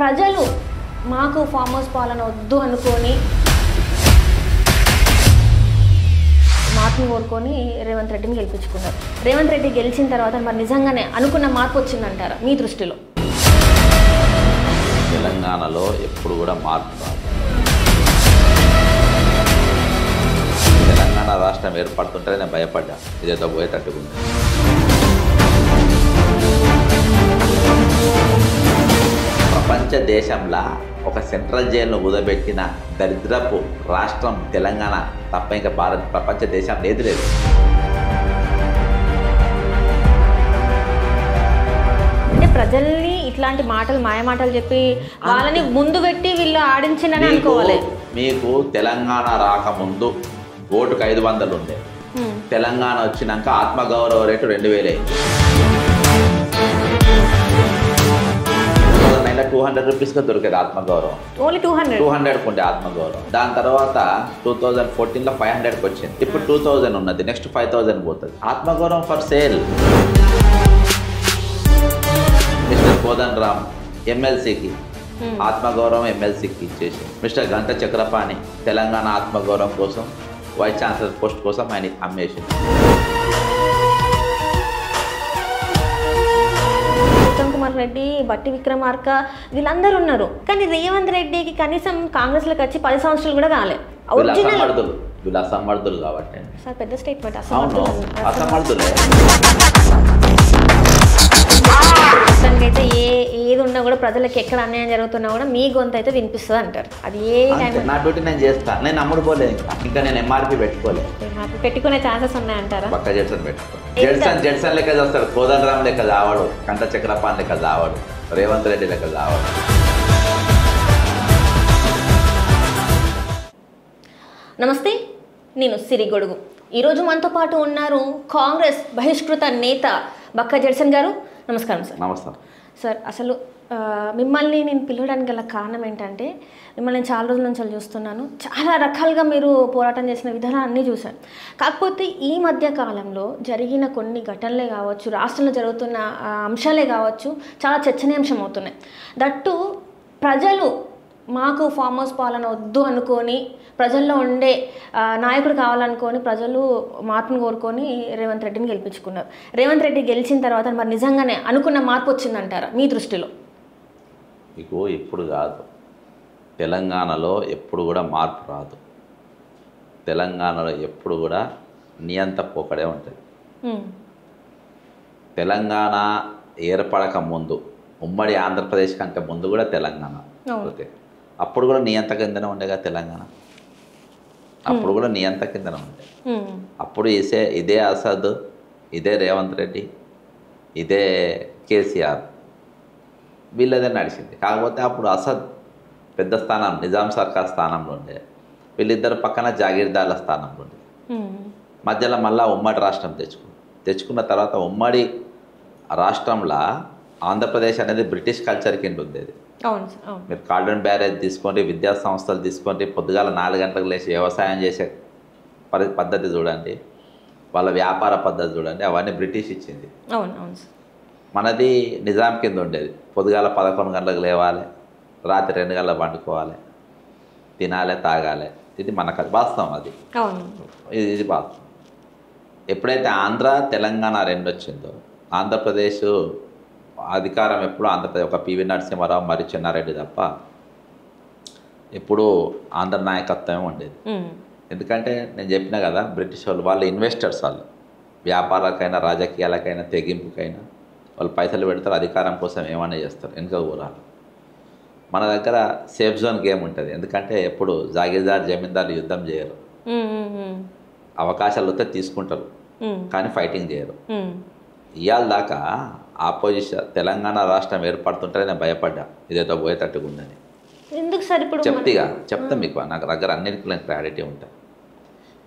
ప్రజలు మాకు farm house పాలన వద్దు అనుకొని మార్పును కోరుకొని రేవంత్ రెడ్డిని గెలిపించుకున్నారు. రేవంత్ రెడ్డి గెలిచిన తర్వాత మరి నిజంగానే అనుకున్న మార్పు వచ్చిందంటారా మీ దృష్టిలో? తెలంగాణలో ఎప్పుడు కూడా మార్పు రాదు. తెలంగాణ రాష్ట్రం ఏర్పడుతుంటే నేను భయపడ్డా, ఇదేదో పోయేటట్టుకుంది. ప్రపంచ దేశంలో ఒక సెంట్రల్ జైలును ఊదబెట్టిన దరిద్రపు రాష్ట్రం తెలంగాణ తప్ప ఇంకా ప్రపంచ దేశం లేదు. అంటే ప్రజల్ని ఇట్లాంటి మాటలు మాయమాటలు చెప్పి వాళ్ళని ముందు పెట్టి వీళ్ళు ఆడించిందని అనుకోవాలి. మీకు తెలంగాణ రాకముందు ఓటుకు 500 ఉండే, తెలంగాణ వచ్చినాక ఆత్మగౌరవ రేటు 2000 200 రూపీస్గా దొరికేది ఆత్మగౌరవం. ఓన్లీ 200 ఉండే ఆత్మగౌరవం. దాని తర్వాత 2014లో 500కి వచ్చింది. ఇప్పుడు 2000 ఉన్నది, నెక్స్ట్ 5000 పోతుంది. ఆత్మగౌరవం ఫర్ సేల్. మిస్టర్ కోదండ రామ్ ఎమ్మెల్సీకి ఆత్మగౌరవం ఎమ్మెల్సీకి ఇచ్చేసి, మిస్టర్ గంట చక్రపాణి తెలంగాణ ఆత్మగౌరవం కోసం వైస్ ఛాన్సలర్ పోస్ట్ కోసం ఆయన అమ్మేసింది. ఉత్తమ్ కుమార్ రెడ్డి, బట్టి విక్రమార్క వీళ్ళందరూ ఉన్నారు, కానీ రేవంత్ రెడ్డికి కనీసం కాంగ్రెస్లోకి వచ్చి 10 సంవత్సరాలు కూడా కాలే. వీళ్ళు అసమర్థులు కాబట్టి సార్ పెద్ద స్టేట్మెంట్. అసమర్థులే. అయితే ఏది ఉన్నా కూడా ప్రజలకు ఎక్కడ అన్యాయం జరుగుతున్నా కూడా మీ గొంతు అయితే వినిపిస్తుంది అంటారు. అది ఏ టైం నా డ్యూటీ నేను చేస్తాను. నేను అమ్ముడు పోలేదు, ఇంకా నేను ఎంఆర్పి పెట్టుకోలేదు. పెట్టుకునే ఛాన్సెస్ ఉన్నాయంటారా? పక్క జడ్సన్ పెట్టుకో. జడ్సన్ లెక్క చేస్తాడు, కోదండరామ్ లెక్క చావాడు, కంట చక్రపాణి లెక్క చావాడు, రేవంత్ రెడ్డి లెక్క చావాడు. నమస్తే, నేను సిరి గొడుగు. ఈరోజు మనతో పాటు ఉన్నారు కాంగ్రెస్ బహిష్కృత నేత బక్క జడ్సన్ గారు. నమస్కారం సార్. నమస్కారం సార్. అసలు మిమ్మల్ని నేను పిలవడానికి గల కారణం ఏంటంటే, మిమ్మల్ని నేను చాలా రోజుల నుంచి చూస్తున్నాను, చాలా రకాలుగా మీరు పోరాటం చేసిన విధానాలు అన్నీ చూశాను. కాకపోతే ఈ మధ్య కాలంలో జరిగిన కొన్ని ఘటనలే కావచ్చు, రాష్ట్రంలో జరుగుతున్న అంశాలే కావచ్చు, చాలా చర్చనీయాంశం అవుతున్నాయి. దట్టు ప్రజలు మాకు ఫామ్ హౌస్ పాలన వద్దు అనుకొని, ప్రజల్లో ఉండే నాయకుడు కావాలనుకొని ప్రజలు మార్పును కోరుకొని రేవంత్ రెడ్డిని గెలిపించుకున్నారు. రేవంత్ రెడ్డి గెలిచిన తర్వాత మరి నిజంగానే అనుకున్న మార్పు వచ్చిందంటారా మీ దృష్టిలో? మీకు ఇప్పుడు కాదు, తెలంగాణలో ఎప్పుడు కూడా మార్పు రాదు. తెలంగాణలో ఎప్పుడు కూడా నియంత పోకడే ఉంటుంది. తెలంగాణ ఏర్పడక ముందు, ఉమ్మడి ఆంధ్రప్రదేశ్ కంటే ముందు కూడా తెలంగాణ అప్పుడు కూడా నియంత కిందనే ఉండేగా తెలంగాణ. అప్పుడు కూడా నియంత కిందనే ఉండే. అప్పుడు ఇదే అసద్, ఇదే రేవంత్ రెడ్డి, ఇదే కేసీఆర్, వీళ్ళదే నడిచింది. కాకపోతే అప్పుడు అసద్ పెద్ద స్థానం, నిజాం సర్కార్ స్థానంలో ఉండే, వీళ్ళిద్దరు పక్కన జాగీర్దార్ల స్థానంలో ఉండే. మధ్యలో మళ్ళీ ఉమ్మడి రాష్ట్రం తెచ్చుకున్న తర్వాత ఉమ్మడి రాష్ట్రంలో ఆంధ్రప్రదేశ్ అనేది బ్రిటిష్ కల్చర్ కింద ఉండేది. మీరు కాల్డన్ బ్యారేజ్ తీసుకోండి, విద్యా సంస్థలు తీసుకోండి, పొద్దుగాల 4 గంటలకు లేచి వ్యవసాయం చేసే పద్ధతి చూడండి, వాళ్ళ వ్యాపార పద్ధతి చూడండి, అవన్నీ బ్రిటిష్ ఇచ్చింది. మనది నిజాం కింద ఉండేది. పొద్దుగాల 11 గంటలకు లేవాలి, రాత్రి 2 గంటలకు పండుకోవాలి, తినాలి, తాగాలి. ఇది మనకు వాస్తవం. అది ఇది వాస్తవం. ఎప్పుడైతే ఆంధ్ర తెలంగాణ 2 వచ్చిందో, ఆంధ్రప్రదేశ్ అధికారం ఎప్పుడు ఆంధ్రప్రదేశ్ ఒక పివి నరసింహారావు మరియు చెన్నారెడ్డి తప్ప ఎప్పుడు ఆంధ్ర నాయకత్వమే ఉండేది. ఎందుకంటే నేను చెప్పిన కదా, బ్రిటిష్ వాళ్ళు ఇన్వెస్టర్స్, వాళ్ళు వ్యాపారాలకైనా రాజకీయాలకైనా తెగింపుకైనా వాళ్ళు పైసలు పెడతారు, అధికారం కోసం ఏమైనా చేస్తారు, వెనుక ఊరాలు. మన దగ్గర సేఫ్ జోన్ గేమ్ ఉంటుంది. ఎందుకంటే ఎప్పుడు జాగీర్దార్ జమీందారులు యుద్ధం చేయరు, అవకాశాలు వస్తే తీసుకుంటారు కానీ ఫైటింగ్ చేయరు. ఇవాళ దాకా ఆపోజిషన్ తెలంగాణ రాష్ట్రం ఏర్పడుతుంటే నేను భయపడ్డా, ఇదేదో పోయేటట్టుకుందని. ఎందుకు సార్? ఇప్పుడు చెప్తా మీకు, నాకు దగ్గర అన్నిటికీ నేను క్లారిటీ ఉంటుంది.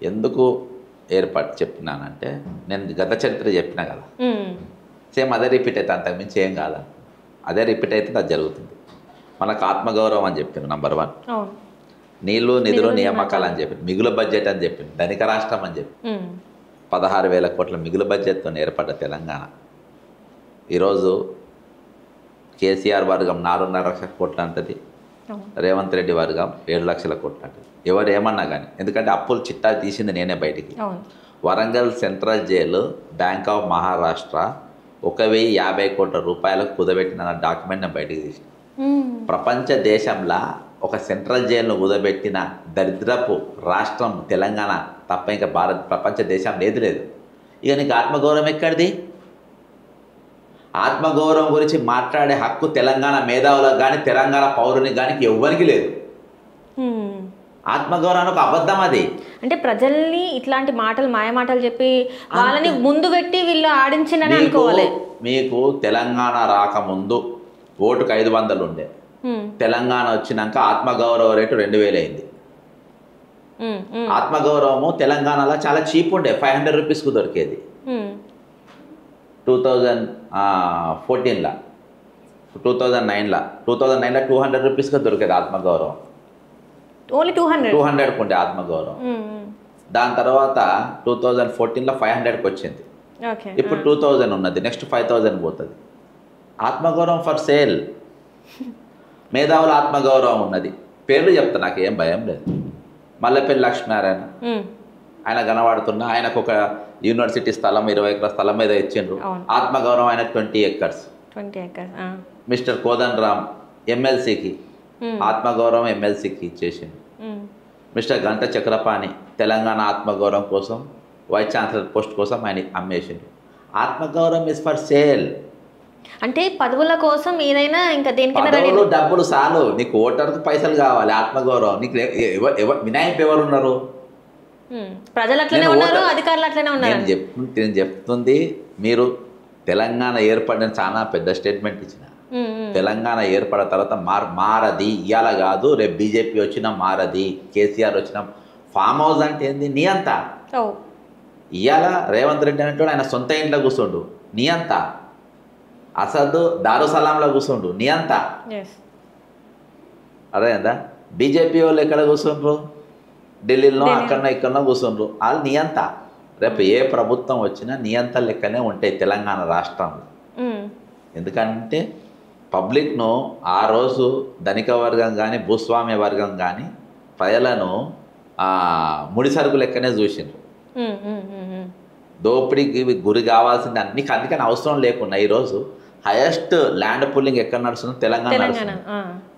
ఎందుకు చెప్పినానంటే, నేను గత చరిత్ర చెప్పినా కదా, సేమ్ అదే రిపీట్ అయితే అంతకుమించి ఏం కాదా, అదే రిపీట్ అయితే అది జరుగుతుంది. మనకు ఆత్మగౌరవం అని చెప్పింది నంబర్ 1, నీళ్లు నిధులు నియామకాలు అని చెప్పింది, మిగులు బడ్జెట్ అని చెప్పింది, ధనిక రాష్ట్రం అని చెప్పి 16,000 కోట్ల మిగులు బడ్జెట్తో ఏర్పడ్డ తెలంగాణ ఈరోజు కేసీఆర్ వర్గం 4.5 లక్షల కోట్లు అంటది, అవును. రేవంత్ రెడ్డి వర్గం 7 లక్షల కోట్లు అంటది. ఎవరు ఏమన్నా కానీ, ఎందుకంటే అప్పులు చిట్టా తీసింది నేనే బయటికి. అవును. Warangal central jail bank of Maharashtra 1,050 కోట్ల రూపాయలకు కుదబెట్టిన డాక్యుమెంట్ నేను బయటికి తీసిన. ప్రపంచ దేశంలో ఒక సెంట్రల్ జైలును కుదబెట్టిన దరిద్రపు రాష్ట్రం తెలంగాణ తప్ప ఇంకా ప్రపంచ దేశం లేదు. ఇక నీకు ఆత్మగౌరవం ఎక్కడిది? ఆత్మగౌరవం గురించి మాట్లాడే హక్కు తెలంగాణ మేధావులకు కానీ తెలంగాణ పౌరునికి కానీ ఎవ్వరికి లేదు. ఆత్మగౌరవం ఒక అబద్ధం అది. అంటే ప్రజల్ని ఇట్లాంటి మాటలు మాయమాటలు చెప్పి వాళ్ళని ముందు పెట్టి వీళ్ళు ఆడించిందని అనుకోవాలి. మీకు తెలంగాణ రాకముందు ఓటుకు 500 ఉండే, తెలంగాణ వచ్చినాక ఆత్మగౌరవ రేటు 2000 అయింది. ఆత్మగౌరవము తెలంగాణలో చాలా చీప్ ఉండే, 500 రూపీస్కు దొరికేది 2014లో. 2009లో 200 రూపీస్గా దొరికేది ఆత్మగౌరవం. ఓన్లీ 200కు ఉండే ఆత్మగౌరవం. దాని తర్వాత 2014లో 500కి వచ్చింది. ఇప్పుడు 2000 ఉన్నది, నెక్స్ట్ 5000 పోతుంది. ఆత్మగౌరవం ఫర్ సేల్. మేధావుల ఆత్మగౌరవం ఉన్నది. పేర్లు చెప్తా, నాకు ఏం భయం లేదు. మల్లెపల్లి లక్ష్మీనారాయణ, ఆయన కనబడుతున్నా, ఆయనకు ఒక యూనివర్సిటీ స్థలం 20 ఎకరాల స్థలం మీద ఇచ్చిండ్రు. ఆత్మగౌరవం ఆయన 20 acres. మిస్టర్ కోదన్ రామ్ ఎమ్మెల్సీకి ఆత్మగౌరవం ఎమ్మెల్సీకి ఇచ్చేసిండు. మిస్టర్ గంట చక్రపాణి తెలంగాణ ఆత్మగౌరవం కోసం వైస్ ఛాన్సలర్ పోస్ట్ కోసం ఆయన అమ్మేసిండు. ఆత్మగౌరవం ఇస్ ఫర్ సేల్. అంటే పదవుల కోసం ఏదైనా ఇంకా దేనికైనా డబ్బులు చాలు, నీకు ఓటర్కు పైసలు కావాలి. ఆత్మగౌరవం నీకు వినాయకు ఎవరు ఉన్నారు? ప్రజలు అట్లనే ఉన్నారు, అధికారులు అట్లనే ఉన్నారు. నేను చెప్తుంది, మీరు తెలంగాణ ఏర్పడిన చాలా పెద్ద స్టేట్మెంట్ ఇచ్చిన. తెలంగాణ ఏర్పడిన తర్వాత మారది, ఇవాళ కాదు రేపు బీజేపీ వచ్చినా మారది, కేసీఆర్ వచ్చినా. ఫామ్ హౌస్ అంటే ఏంది? నీ అంతా. ఇవాళ రేవంత్ రెడ్డి అనేటోడు ఆయన సొంత ఇంట్లో కూర్చోండు, నీ అంతా. అసద్ దారుసలాంలో కూర్చోండు, నీ అంతా. అదేందా? బీజేపీ వాళ్ళు ఎక్కడ కూర్చుండ్రు? ఢిల్లీలో అక్కడనో ఇక్కడనో కూర్చుండ్రు, వాళ్ళు నీ అంతా. రేపు ఏ ప్రభుత్వం వచ్చినా నీ అంతా లెక్కనే ఉంటాయి తెలంగాణ రాష్ట్రంలో. ఎందుకంటే పబ్లిక్ను ఆ రోజు ధనిక వర్గం కానీ భూస్వామ్య వర్గం కానీ ప్రజలను ముడి సరుకు లెక్కనే చూసిండ్రు. దోపిడీకి గురి కావాల్సింది అన్ని, అందుకని అవసరం లేకుండా ఈరోజు హైయెస్ట్ ల్యాండ్ పుల్లింగ్ ఎక్కడ నడుస్తుందో తెలంగాణ.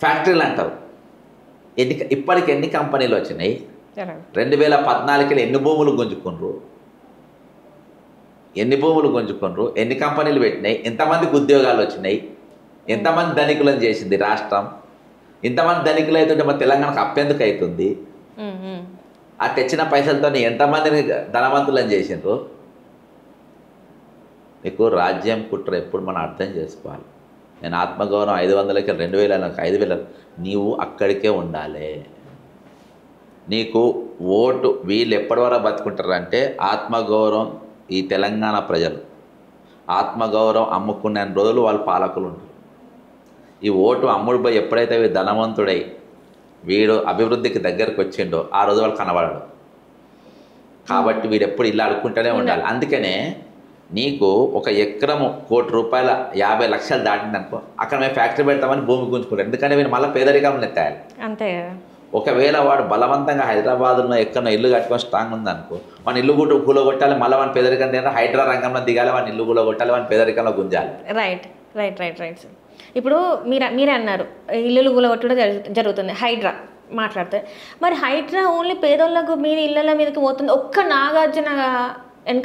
ఫ్యాక్టరీలు అంటారు. ఇప్పటికి ఎన్ని కంపెనీలు వచ్చినాయి? 2014 ఎన్ని భూములు గుంజుకుండ్రు, ఎన్ని కంపెనీలు పెట్టినాయి, ఎంతమందికి ఉద్యోగాలు వచ్చినాయి, ఎంతమంది ధనికులను చేసింది రాష్ట్రం? ఇంతమంది ధనికులు అవుతుంటే మన తెలంగాణకు అప్పెందుకు అవుతుంది? ఆ తెచ్చిన పైసలతో ఎంతమందిని ధనవంతులను చేసిండ్రు? మీకు రాజ్యం కుట్ర ఎప్పుడు మనం అర్థం చేసుకోవాలి. నేను ఆత్మగౌరవం 500కి 2000 5000, నీవు అక్కడికే ఉండాలి. నీకు ఓటు వీళ్ళు ఎప్పటి వరకు బతుకుంటారంటే ఆత్మగౌరవం. ఈ తెలంగాణ ప్రజలు ఆత్మగౌరవం అమ్ముకునే రోజులు వాళ్ళు పాలకులు ఉంటారు. ఈ ఓటు అమ్ముడు పోయి ఎప్పుడైతే వీడు ధనవంతుడై వీడు అభివృద్ధికి దగ్గరకు వచ్చిండో ఆ రోజు వాళ్ళు కనబడడు. కాబట్టి వీడు ఎప్పుడు ఇల్లు అడుక్కుంటూనే ఉండాలి. అందుకనే నీకు ఒక ఎకరము ₹1,50,00,000 50 దాటిందనుకో, అక్కడ మేము ఫ్యాక్టరీ పెడతామని భూమి గుంజుకుంటాం. ఎందుకంటే వీళ్ళు మళ్ళీ పేదరికం ఎత్తాలి. అంతే. ఒకవేళ వాడు బలవంతంగా హైదరాబాద్లో ఎక్కడో ఇల్లు కట్టుకొని స్ట్రాంగ్ ఉందనుకో, మన ఇల్లు కూలగొట్టాలి, మళ్ళీ మన పేదరికం తిన హైడ్రా రంగంలో దిగాలి, మన ఇల్లు కూలగొట్టాలి, మన పేదరికంలో గుంజాలి. Right sir. ఇప్పుడు మీరే అన్నారు ఇల్లులు కూలగొట్టడం జరుగుతుంది, హైడ్రా మాట్లాడితే. మరి హైడ్రా ఓన్లీ పేదోళ్ళకు మీరు ఇళ్ళ మీదకి పోతుంది, ఒక్క నాగార్జున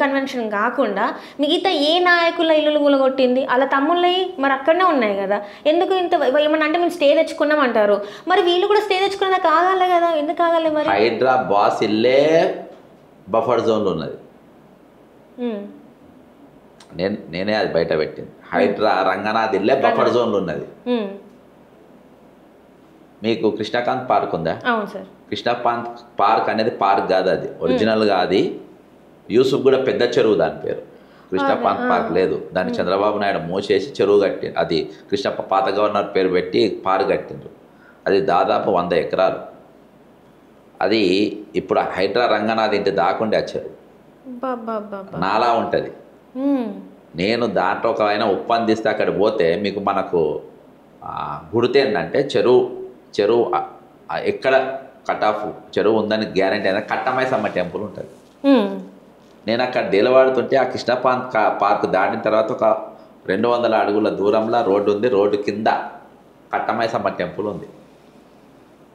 కన్వెన్షన్ కాకుండా మిగతా ఏ నాయకుల ఇల్లులు కూలగొట్టింది? అలా తమ్ముళ్ళవి మరి అక్కడనే ఉన్నాయి కదా, ఎందుకు ఇంత ఏమన్నా అంటే మేము స్టే తెచ్చుకున్నామంటారు, మరి వీళ్ళు కూడా స్టే తెచ్చుకున్నదా? కాగాలి కదా, ఎందుకు కాగాలి? మరి హైడ్రా బాస్ ఇల్లే బఫర్ జోన్లో ఉన్నది. నేనే అది బయట పెట్టింది. హైడ్రా రంగనాథ్ ఇల్లే బఫర్ జోన్లో ఉన్నది. మీకు కృష్ణకాంత్ పార్క్ ఉందా? అవును సార్. కృష్ణకాంత్ పార్క్ అనేది పార్క్ కాదు, అది ఒరిజినల్గా అది యూసుఫ్ కూడా పెద్ద చెరువు, దాని పేరు కృష్ణకాంత్ పార్క్ లేదు. దాన్ని చంద్రబాబు నాయుడు మూసేసి చెరువు కట్టిండు. అది కృష్ణప్ప పాత గవర్నర్ పేరు పెట్టి పార్క్ కట్టిండ్రు. అది దాదాపు 100 ఎకరాలు. అది ఇప్పుడు హైడ్రా రంగనాథ్ ఇంటి దాకుండే ఆ చెరువు నాలా ఉంటుంది. నేను దాంట్లో ఒక ఆయన ఒప్పందిస్తే అక్కడ పోతే మీకు మనకు గుర్తు ఏంటంటే చెరువు ఎక్కడ కట్ ఆఫ్ చెరువు ఉందని గ్యారంటీ అయినా కట్టమైసమ్మ టెంపుల్ ఉంటుంది. నేను అక్కడ డేలవాడుతుంటే ఆ కృష్ణ పార్క్ దాటిన తర్వాత ఒక 200 అడుగుల దూరంలో రోడ్డు ఉంది. రోడ్డు కింద కట్టమైసమ్మ టెంపుల్ ఉంది.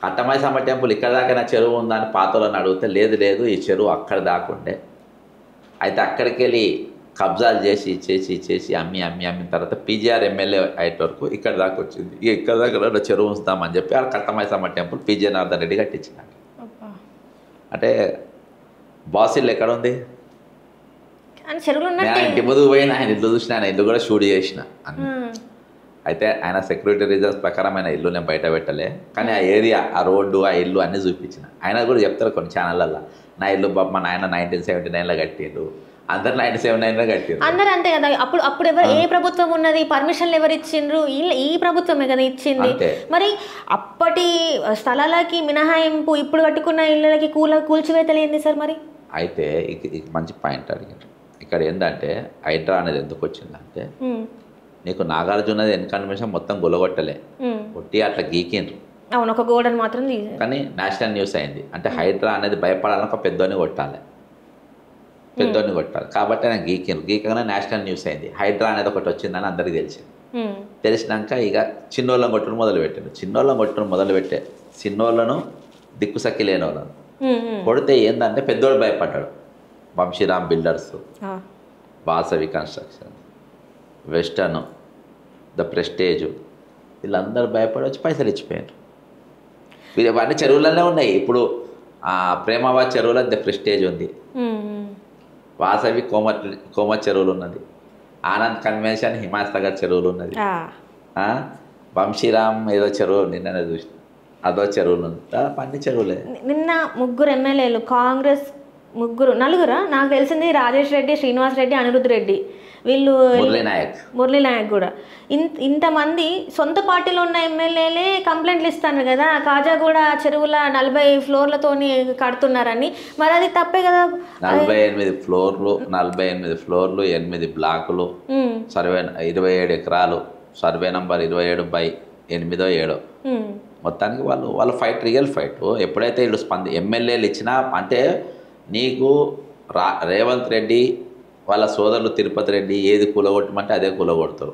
కట్టమైసమ్మ టెంపుల్ ఇక్కడ దాకా నా చెరువు ఉందని పాతలను అడిగితే లేదు ఈ చెరువు అక్కడ దాకుండే. అయితే అక్కడికి వెళ్ళి కబ్జాలు చేసి అమ్మిన తర్వాత పీజీఆర్ ఎమ్మెల్యే అయ్యే వరకు ఇక్కడ దాకా వచ్చింది. ఇక ఇక్కడ దాకా చెరువు ఉంచుతామని చెప్పి ఆ కట్టమైసమ్మ టెంపుల్ పీజీ జనార్దన్ రెడ్డి కట్టించినాడు. అంటే బాసిల్ ఎక్కడ ఉంది? నేను ఇంటి ముందుకు పోయిన ఆయన ఇల్లు చూసిన, ఆయన ఇల్లు కూడా షూట్ చేసిన. అయితే ఆయన సెక్యూరిటీ రీజన్స్ ప్రకారం ఆయన ఇల్లు నేను బయట పెట్టలే, కానీ ఆ ఏరియా, ఆ రోడ్డు, ఆ ఇల్లు అన్నీ చూపించిన. ఆయన కూడా చెప్తారు కొన్ని ఛానళ్ళల్లో, నా ఇల్లు మా నాయన 1979లో కట్టిండు, అందరు 1979లో కట్టిండు, అందరూ అంతే కదా. అప్పుడు ఎవరు, ఏ ప్రభుత్వం ఉన్నది, పర్మిషన్లు ఎవరు ఇచ్చిండ్రు? ఈ ప్రభుత్వమే కదా ఇచ్చింది. మరి అప్పటి స్థలాలకి మినహాయింపు, ఇప్పుడు కట్టుకున్న ఇళ్ళకి కూల్చివేతలు ఏంది సార్ మరి? అయితే మంచి పాయింట్ అడిగారు. ఇక్కడ ఏంటంటే హైడ్రా అనేది ఎందుకు వచ్చిందంటే, నీకు నాగార్జునది ఎన్కన్వెన్షన్ మొత్తం గొలగొట్టలే, కొట్టి అట్లా గీకిండ్రు. అవును, ఒక గోడను మాత్రం. కానీ నేషనల్ న్యూస్ అయింది. అంటే హైడ్రా అనేది భయపడాలని ఒక పెద్దోని కొట్టాలి కాబట్టి ఆయన గీకగానే నేషనల్ న్యూస్ అయింది. హైడ్రా అనేది ఒకటి వచ్చిందని అందరికీ తెలిసింది. తెలిసినాక ఇక చిన్నోళ్ళని కొట్టును మొదలుపెట్టాడు. చిన్నోళ్ళను దిక్కుసక్కి లేని వాళ్ళను కొడితే ఏంటంటే పెద్దోడు భయపడ్డాడు. Vamsiram builders, Vasavi construction, western, the prestige, వీళ్ళందరూ భయపడి వచ్చి పైసలు ఇచ్చిపోయారు. వీళ్ళు ఇవన్నీ చెరువులనే ఉన్నాయి. ఇప్పుడు ప్రేమాబాద్ చెరువులో ద ప్రెస్టేజ్ ఉంది, వాసవి కోమట్ చెరువులు ఉన్నది, ఆనంద్ కన్వెన్షన్ హిమాయత్ చెరువులు ఉన్నది, వంశీరామ్ ఏదో చెరువు నిన్న చూసిన అదో చెరువులు ఉంది. అన్ని చెరువులే. నిన్న 3 ఎమ్మెల్యేలు కాంగ్రెస్, నలుగురా నాకు తెలిసింది, రాజేష్ రెడ్డి, శ్రీనివాస్ రెడ్డి, అనిరుద్ధ్ రెడ్డి, వీళ్ళు మురళీ నాయక్ కూడా, ఇంతమంది సొంత పార్టీలో ఉన్న ఎమ్మెల్యేలే కంప్లైంట్లు ఇస్తాను కదా, కాజాగూడ చెరువుల 40 ఫ్లోర్లతోని కడుతున్నారని. మరి అది తప్పే కదా. 48 ఫ్లోర్లు, 8 బ్లాకులు, సర్వే 27 ఎకరాలు, సర్వే నంబర్ 27/8 మొత్తానికి వాళ్ళు ఫైట్, రియల్ ఫైట్. ఎప్పుడైతే వీళ్ళు ఎమ్మెల్యేలు ఇచ్చినా అంటే, నీకు రేవంత్ రెడ్డి వాళ్ళ సోదరులు తిరుపతి రెడ్డి ఏది కూలగొట్టమంటే అదే కూలగొడతారు,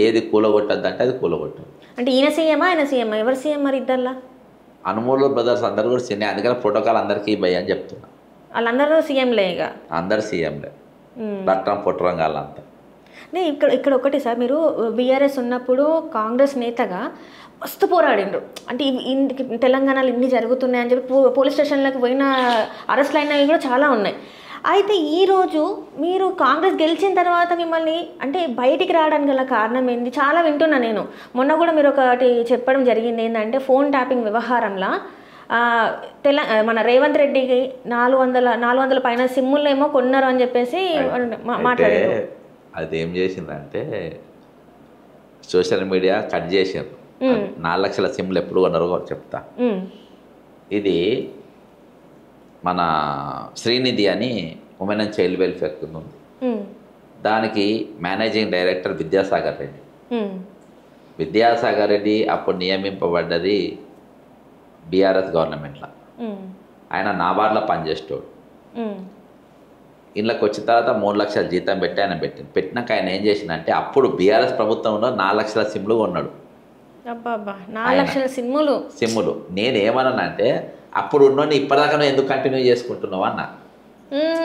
ఏది కూలగొట్టద్దంటే అది కూలగొట్టరు. అంటే ఈయన సీఎమా, ఆయన సీఎం, ఎవరు సీఎం మరి ఇద్దరులా? అనుమూలు బ్రదర్స్ అందరు కూడా సీఎం. అందుకని ప్రోటోకాల్ అందరికీ భయ అని చెప్తున్నా. వాళ్ళందరూ సీఎంలే, ఇక అందరు సీఎంలే, రక్తం పొట్టరంగాలంతా. ఇక్కడ ఒకటి సార్, మీరు బీఆర్ఎస్ ఉన్నప్పుడు కాంగ్రెస్ నేతగా మస్తు పోరాడిండ్రు. అంటే తెలంగాణలో ఇన్ని జరుగుతున్నాయని చెప్పి పోలీస్ స్టేషన్లకు పోయిన అరెస్ట్లు అయినవి కూడా చాలా ఉన్నాయి. అయితే ఈరోజు మీరు కాంగ్రెస్ గెలిచిన తర్వాత మిమ్మల్ని అంటే బయటికి రావడానికి గల కారణం ఏంది? చాలా వింటున్నా నేను. మొన్న కూడా మీరు ఒకటి చెప్పడం జరిగింది, ఏంటంటే ఫోన్ ట్యాపింగ్ వ్యవహారంలో మన రేవంత్ రెడ్డికి 400 పైన సిమ్ములు ఏమో కొన్నారు అని చెప్పేసి మాట్లాడారు. అదేం చేసిందంటే సోషల్ మీడియా కట్ చేశారు. 4 లక్షల సిమ్లు ఎప్పుడు కొన్నారో చెప్తా. ఇది మన శ్రీనిధి అని ఉమెన్ అండ్ చైల్డ్ వెల్ఫేర్ కింద ఉంది. దానికి మేనేజింగ్ డైరెక్టర్ విద్యాసాగర్ రెడ్డి అప్పుడు నియమింపబడ్డది బీఆర్ఎస్ గవర్నమెంట్లో. ఆయన నాబార్డ్లో పనిచేస్తాడు. ఇళ్ళకి వచ్చిన తర్వాత 3 లక్షల జీతం పెట్టి ఆయన పెట్టినాక ఆయన ఏం చేసిందంటే, అప్పుడు బీఆర్ఎస్ ప్రభుత్వంలో 4 లక్షల సిమ్లు కొన్నాడు. 4 లక్షల సిమ్ములు. నేనేమన్నానంటే, అప్పుడు ఉన్నోని ఇప్పటిదాకా ఎందుకు కంటిన్యూ చేసుకుంటున్నావు అన్న.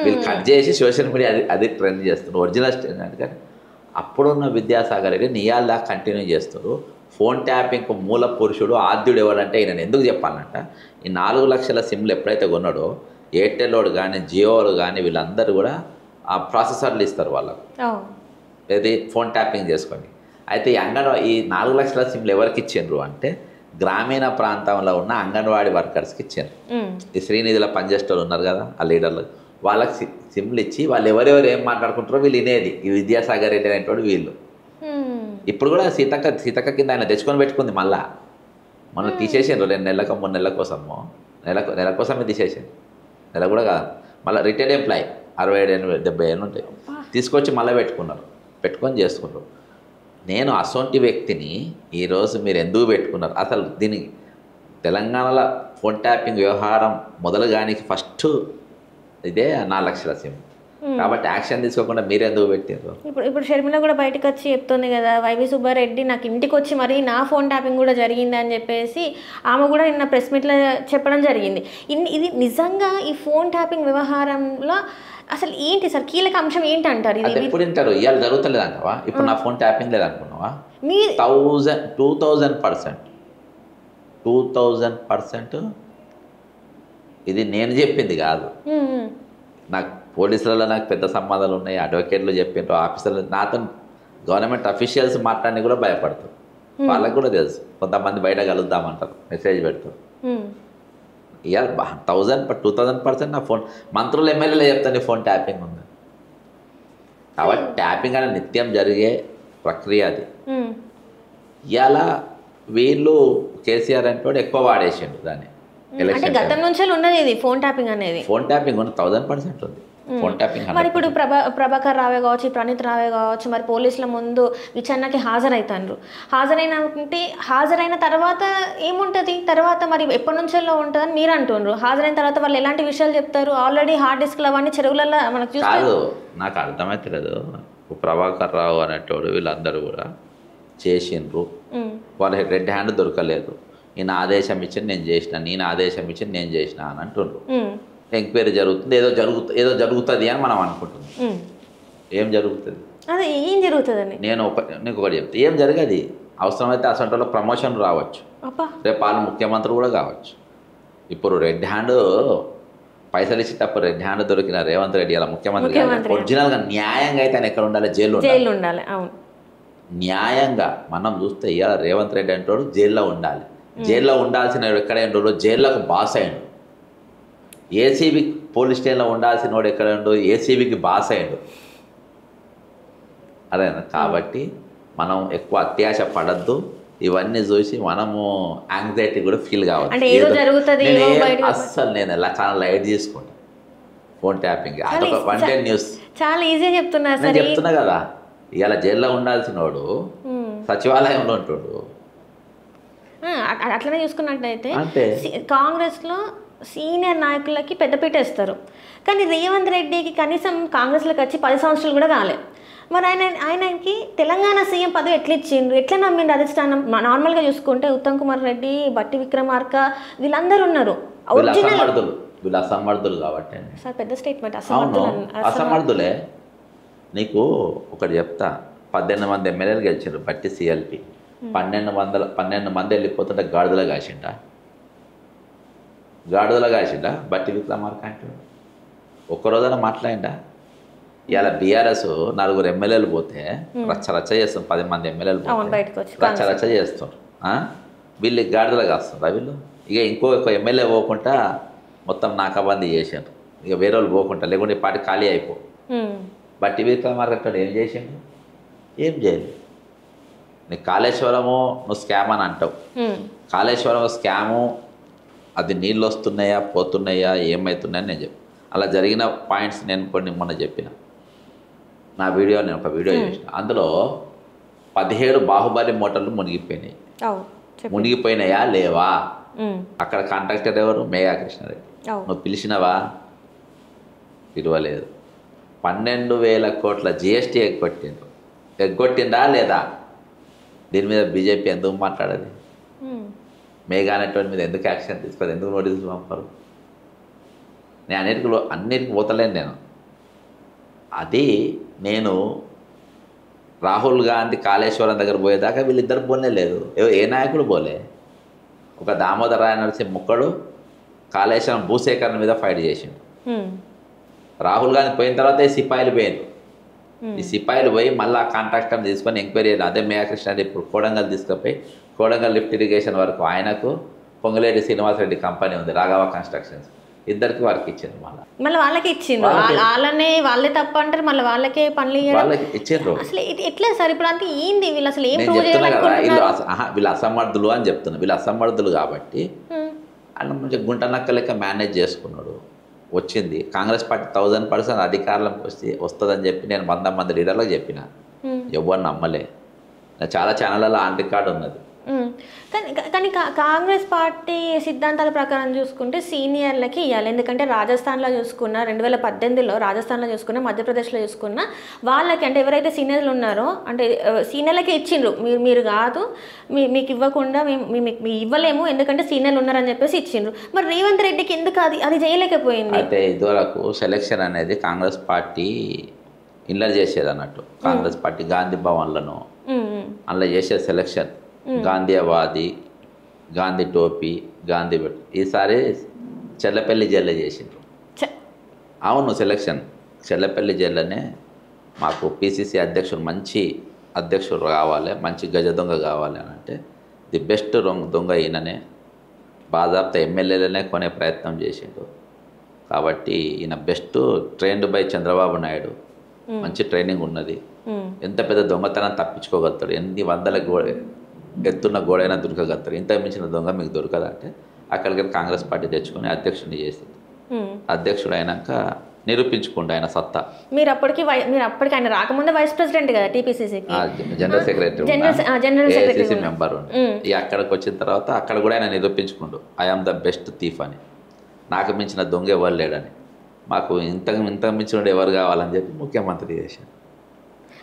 వీళ్ళు కట్ చేసి సోషల్ మీడియా అది ట్రెండ్ చేస్తున్నారు. Original trend. కానీ అప్పుడున్న విద్యాసాగర్ రెడ్డి నియాల దాకా కంటిన్యూ చేస్తారు. ఫోన్ ట్యాపింగ్ మూల పురుషుడు ఆద్యుడు ఎవరంటే ఈయన ఎందుకు చెప్పాలంట, ఈ 4 లక్షల సిమ్లు ఎప్పుడైతే కొన్నాడో ఎయిర్టెల్ కానీ జియోలు కానీ వీళ్ళందరూ కూడా ఆ ప్రాసెసర్లు ఇస్తారు వాళ్ళకు, ఇది ఫోన్ ట్యాపింగ్ చేసుకొని. అయితే ఈ 4 లక్షల సిమ్లు ఎవరికి ఇచ్చిండ్రు అంటే, గ్రామీణ ప్రాంతంలో ఉన్న అంగన్వాడీ వర్కర్స్కి ఇచ్చారు. ఈ శ్రీనిధిలో పనిచేసేవాళ్ళు ఉన్నారు కదా, ఆ లీడర్లు, వాళ్ళకి సిమ్లు ఇచ్చి వాళ్ళు ఎవరెవరు ఏం మాట్లాడుకుంటారో వీళ్ళు వినేది. ఈ విద్యాసాగర్ రెడ్డి అనేటువంటి వీళ్ళు. ఇప్పుడు కూడా సీతక్క కింద ఆయన తెచ్చుకొని పెట్టుకుంది. మొన్న తీసేసిండ్రు 2 నెలలకు 3 నెలల కోసమో, నెల కోసమే తీసేసింది. నెల కూడా కాదు, మళ్ళీ రిటైర్డ్ ఎంప్లాయీ 67, 70 ఏళ్ళు ఉంటాయి, తీసుకొచ్చి మళ్ళీ పెట్టుకొని చేసుకుంటారు. నేను అసొంటి వ్యక్తిని ఈరోజు మీరు ఎందుకు పెట్టుకున్నారు? అసలు దీనికి తెలంగాణలో ఫోన్ ట్యాపింగ్ వ్యవహారం మొదలుగానికి ఫస్ట్ ఇదే 4 లక్షల సిమ్. కాబట్టి యాక్షన్ తీసుకోకుండా మీరు ఎందుకు పెట్టారు? ఇప్పుడు షర్మిల కూడా బయటకు వచ్చి చెప్తుంది కదా, వైవి సుబ్బారెడ్డి నాకు ఇంటికి వచ్చి మరి నా ఫోన్ ట్యాపింగ్ కూడా జరిగింది అని చెప్పేసి ఆమె కూడా నిన్న ప్రెస్ మీట్లో చెప్పడం జరిగింది. ఇది నిజంగా ఈ ఫోన్ ట్యాపింగ్ వ్యవహారంలో అసలు ఏంటి సార్ కీలక అంశం ఏంటి అంటారు? ఇది ఎప్పుడు వింటారు? ఇవాళ జరుగుతలేదు అంటావా? ఇప్పుడు నా ఫోన్ ట్యాపింగ్ లేదనుకున్నావా? మీ 2000% ఇది నేను చెప్పింది కాదు. నాకు పోలీసులలో నాకు పెద్ద సంబంధాలు ఉన్నాయి, అడ్వకేట్లు చెప్పిండ్రు, ఆఫీసర్లు నాతో గవర్నమెంట్ అఫీషియల్స్ మాట్లాడి కూడా భయపడతారు. వాళ్ళకు కూడా తెలుసు. కొంతమంది బయట కలుద్దామంటారు, మెసేజ్ పెడతారు. ఇవాళ 2000% నా ఫోన్ మంత్రులు ఎమ్మెల్యేలు చెప్తాను ఫోన్ ట్యాపింగ్ ఉంది కాబట్టి ట్యాపింగ్ అనేది నిత్యం జరిగే ప్రక్రియ. అది ఇవాళ వీళ్ళు కేసీఆర్ అంటే ఎక్కువ వాడేసిండు దాన్ని. గతం నుంచి ఉన్నది ఇది ఫోన్ ట్యాపింగ్ అనేది. ఫోన్ ట్యాపింగ్ ఉంది 1000% ఉంది ఫోన్ ట్యాపింగ్. మరి ఇప్పుడు ప్రభాకర్ రావే కావచ్చు, ప్రణీత్ రావే కావచ్చు, మరి పోలీసుల ముందు విచారణకి హాజరైన తర్వాత ఏముంటుంది? తర్వాత మరి ఎప్పటి నుంచో ఉంటుందని మీరు అంటున్నారు. హాజరైన తర్వాత వాళ్ళు ఎలాంటి విషయాలు చెప్తారు? ఆల్రెడీ హార్డ్ డిస్క్లు అవన్నీ చెరువులలో మనకు కాదు. నాకు అర్థమవుతలేదు. ప్రభాకర్ రావు అనేటోడు వీళ్ళందరూ కూడా చేసిండ్రు, వాళ్ళ రెడ్ హ్యాండ్ దొరకలేదు. ఈయన ఆదేశం ఇచ్చి నేను చేసిన, నేను ఆదేశం ఇచ్చి నేను చేసిన అని అంటుండ్రు. ఎంక్వైరీ జరుగుతుంది, ఏదో జరుగుతుంది అని మనం అనుకుంటున్నాం. ఏం జరుగుతుంది? అదే ఏం జరుగుతుందని నీకు ఒకటి చెప్తే ఏం జరగదు. అవసరమైతే అసంటలో ప్రమోషన్ రావచ్చు, రేపు వాళ్ళు ముఖ్యమంత్రి కూడా కావచ్చు. ఇప్పుడు రెడ్ హ్యాండ్ పైసలు ఇచ్చేటప్పుడు రెడ్ హ్యాండ్ దొరికిన రేవంత్ రెడ్డి అలా ముఖ్యమంత్రి ఒరిజినల్గా న్యాయంగా అయితే ఆయన ఎక్కడ ఉండాలి? జైల్లో ఉండాలి. న్యాయంగా మనం చూస్తే ఇవాళ రేవంత్ రెడ్డి అంటాడు జైల్లో ఉండాలి. జైల్లో ఉండాల్సిన ఎక్కడ ఏంటో జైల్లోకి బాస్ అయ్యిండు. ఏసీబీ పోలీస్ స్టేషన్లో ఉండాల్సిన వాడు ఎక్కడ ఉండు? ఏసీబీకి బాస్ అయ్యిండు. అదేనా? కాబట్టి మనం ఎక్కువ అత్యాశ పడద్దు. ఇవన్నీ చూసి మనము యాంగ్జైటీ కూడా ఫీల్ కావచ్చు. అస్సలు నేను ఎలా చాలా లైట్ తీసుకుంటాను ఫోన్ ట్యాపింగ్. అదొక వన్ డే న్యూస్. చాలా ఈజీ చెప్తున్నా కదా. ఇవాళ జైల్లో ఉండాల్సిన వాడు సచివాలయంలో ఉంటాడు. అట్లనే చూసుకున్నట్టయితే కాంగ్రెస్లో సీనియర్ నాయకులకి పెద్దపీట ఇస్తారు, కానీ రేవంత్ రెడ్డికి కనీసం కాంగ్రెస్లోకి వచ్చి 10 సంవత్సరాలు కూడా కాలే. మరి ఆయనకి తెలంగాణ సీఎం పదవి ఎట్లా ఇచ్చిండ్రు? ఎట్లా నమ్మిండు అధిష్టానం? నార్మల్గా చూసుకుంటే ఉత్తమ్ కుమార్ రెడ్డి, బట్టి విక్రమార్క వీళ్ళందరూ ఉన్నారు. వీళ్ళు అసమర్థులు కాబట్టి సార్ పెద్ద స్టేట్మెంట్. అసమర్థులే. నీకు ఒకటి చెప్తా. 18 మంది ఎమ్మెల్యేలు గెలిచారు బట్టి సిఎల్పి. 12 మంది వెళ్ళిపోతుంటే గాడిదలో కాసిండా బట్టి విక్రమార్క అంటే ఒక్కరోజైనా మాట్లాడిండా? ఇవాళ బీఆర్ఎస్ 4 ఎమ్మెల్యేలు పోతే రచ్చ చేస్తాం. 10 మంది ఎమ్మెల్యేలు పోతే రచ్చ చేస్తారు. వీళ్ళు గాడిదలో కాస్తుంటారు వీళ్ళు. ఇక ఇంకో ఎమ్మెల్యే పోకుండా మొత్తం నాకాబందీ చేశారు. ఇక వేరే వాళ్ళు పోకుండా, లేకుంటే ఈ పార్టీ ఖాళీ అయిపో. బట్టి విక్రమార్క ఏం చేసిండు? ఏం చేయలేదు. నీకు కాళేశ్వరము నువ్వు స్కామ్ అని అంటావు. కాళేశ్వరం స్కాము అది నీళ్ళు వస్తున్నాయా పోతున్నాయా ఏమవుతున్నాయని నేను చెప్పి అలా జరిగిన పాయింట్స్ నేను కొన్ని మొన్న చెప్పిన. నేను ఒక వీడియో చేసిన. అందులో 17 బాహుబలి మోటార్లు మునిగిపోయినాయి. మునిగిపోయినాయా లేవా? అక్కడ కాంట్రాక్టర్ ఎవరు? మేఘా కృష్ణారెడ్డి. నువ్వు పిలిచినవా? పిలవలేదు. 12,000 కోట్ల జిఎస్టీ ఎగ్గొట్టిందా లేదా? దీని మీద బీజేపీ ఎందుకు మాట్లాడదు? మేఘా అనేటువంటి మీద ఎందుకు యాక్షన్ తీసుకోదు? ఎందుకు నోటీసులు పంపరు? నేను అన్నిటికీ పోతలేను నేను. అది నేను రాహుల్ గాంధీ కాళేశ్వరం దగ్గర పోయేదాకా వీళ్ళిద్దరు పోలే లేదు. ఏ నాయకుడు పోలే. ఒక దామోదర రాయ నరసింహ ముక్కడు కాళేశ్వరం భూసేకరణ మీద ఫైట్ చేసిండు. రాహుల్ గాంధీ పోయిన తర్వాత ఈ సిపాయిలు పోయారు. ఈ సిపాయిలు పోయి మళ్ళీ ఆ కాంట్రాక్టర్ని తీసుకొని ఎంక్వైరీ చేయాలి. అదే మేఘకృష్ణ ఇప్పుడు కోడంగల్ తీసుకుపోయి కోడంగల్ లిఫ్ట్ ఇరిగేషన్ వరకు ఆయనకు, పొంగులేటి శ్రీనివాసరెడ్డి కంపెనీ ఉంది రాఘవ కన్స్ట్రక్షన్స్, ఇద్దరికి వర్క్ ఇచ్చింది. మళ్ళీ వాళ్ళకి ఇచ్చిండ్రు. వాళ్ళే తప్ప అంటారు, మళ్ళీ వాళ్ళకే పనులు వాళ్ళకి ఇచ్చిండ్రు. అసలు ఎట్లా సార్ ఇప్పుడు అంటే ఏంది? వీళ్ళు అసలు ఏం వీళ్ళు అసమర్థులు అని చెప్తున్నా. వీళ్ళు అసమర్థులు కాబట్టి ఆయన మంచిగా గుంట నక్క లెక్క మేనేజ్ చేసుకున్నాడు. వచ్చింది కాంగ్రెస్ పార్టీ 1000% అధికారంలోకి వస్తుందని చెప్పి నేను 100 మంది లీడర్లకు చెప్పిన. ఎవరు నమ్మలే. చాలా ఛానళ్ళలో ఆన్ రికార్డ్ ఉన్నది. కానీ కానీ కాంగ్రెస్ పార్టీ సిద్ధాంతాల ప్రకారం చూసుకుంటే సీనియర్లకి ఇవ్వాలి. ఎందుకంటే రాజస్థాన్లో చూసుకున్న 2018లో రాజస్థాన్లో చూసుకున్న మధ్యప్రదేశ్లో చూసుకున్న వాళ్ళకి అంటే ఎవరైతే సీనియర్లు ఉన్నారో అంటే సీనియర్లకి ఇచ్చిండ్రు, మీరు కాదు మీకు ఇవ్వకుండా మేము ఇవ్వలేము ఎందుకంటే సీనియర్లు ఉన్నారని చెప్పేసి ఇచ్చిండ్రు. మరి రేవంత్ రెడ్డికి ఎందుకు అది చేయలేకపోయింది? అయితే ఇదివరకు సెలక్షన్ అనేది కాంగ్రెస్ పార్టీ ఇళ్ళ చేసేది అన్నట్టు. కాంగ్రెస్ పార్టీ గాంధీ భవన్లను అందులో చేసే సెలక్షన్ గాంధీవాది, గాంధీ టోపీ, గాంధీ బెట్. ఈసారి చెల్లపల్లి జైల్లో చేసిండ్రు. అవును, సెలక్షన్ చెల్లపల్లి జైల్లోనే మాకు పిసిసి అధ్యక్షుడు మంచి అధ్యక్షుడు కావాలి, మంచి గజ దొంగ కావాలి అని అంటే ది బెస్ట్ దొంగ ఈయననే బాధాప్త ఎమ్మెల్యేలనే కొనే ప్రయత్నం చేసిండు. కాబట్టి ఈయన best trained by Chandrababu Naidu, మంచి ట్రైనింగ్ ఉన్నది, ఎంత పెద్ద దొంగతనం తప్పించుకోగలుగుతాడు, ఎన్ని వందల ఎత్తున్న గోడైనా దొరకగలుగుతారు, ఇంత మించిన దొంగ మీకు దొరకదంటే అక్కడికి కాంగ్రెస్ పార్టీ తెచ్చుకొని అధ్యక్షుడిని చేసింది. అధ్యక్షుడు అయినాక నిరూపించుకుంటా ఆయన సత్తా. మీరు అప్పటికి ఆయన రాకముందే వైస్ ప్రెసిడెంట్ కదా టీపీసీసీకి, జనరల్ సెక్రటరీ మెంబర్ ఉండి అక్కడికి వచ్చిన తర్వాత అక్కడ కూడా ఆయన నిరూపించుకుంటూ ఐఆమ్ ద బెస్ట్ థీఫ్ అని, నాకు మించిన దొంగ ఎవరు లేడని, మాకు ఇంత మించిన ఎవరు కావాలని చెప్పి ముఖ్యమంత్రి చేశాను.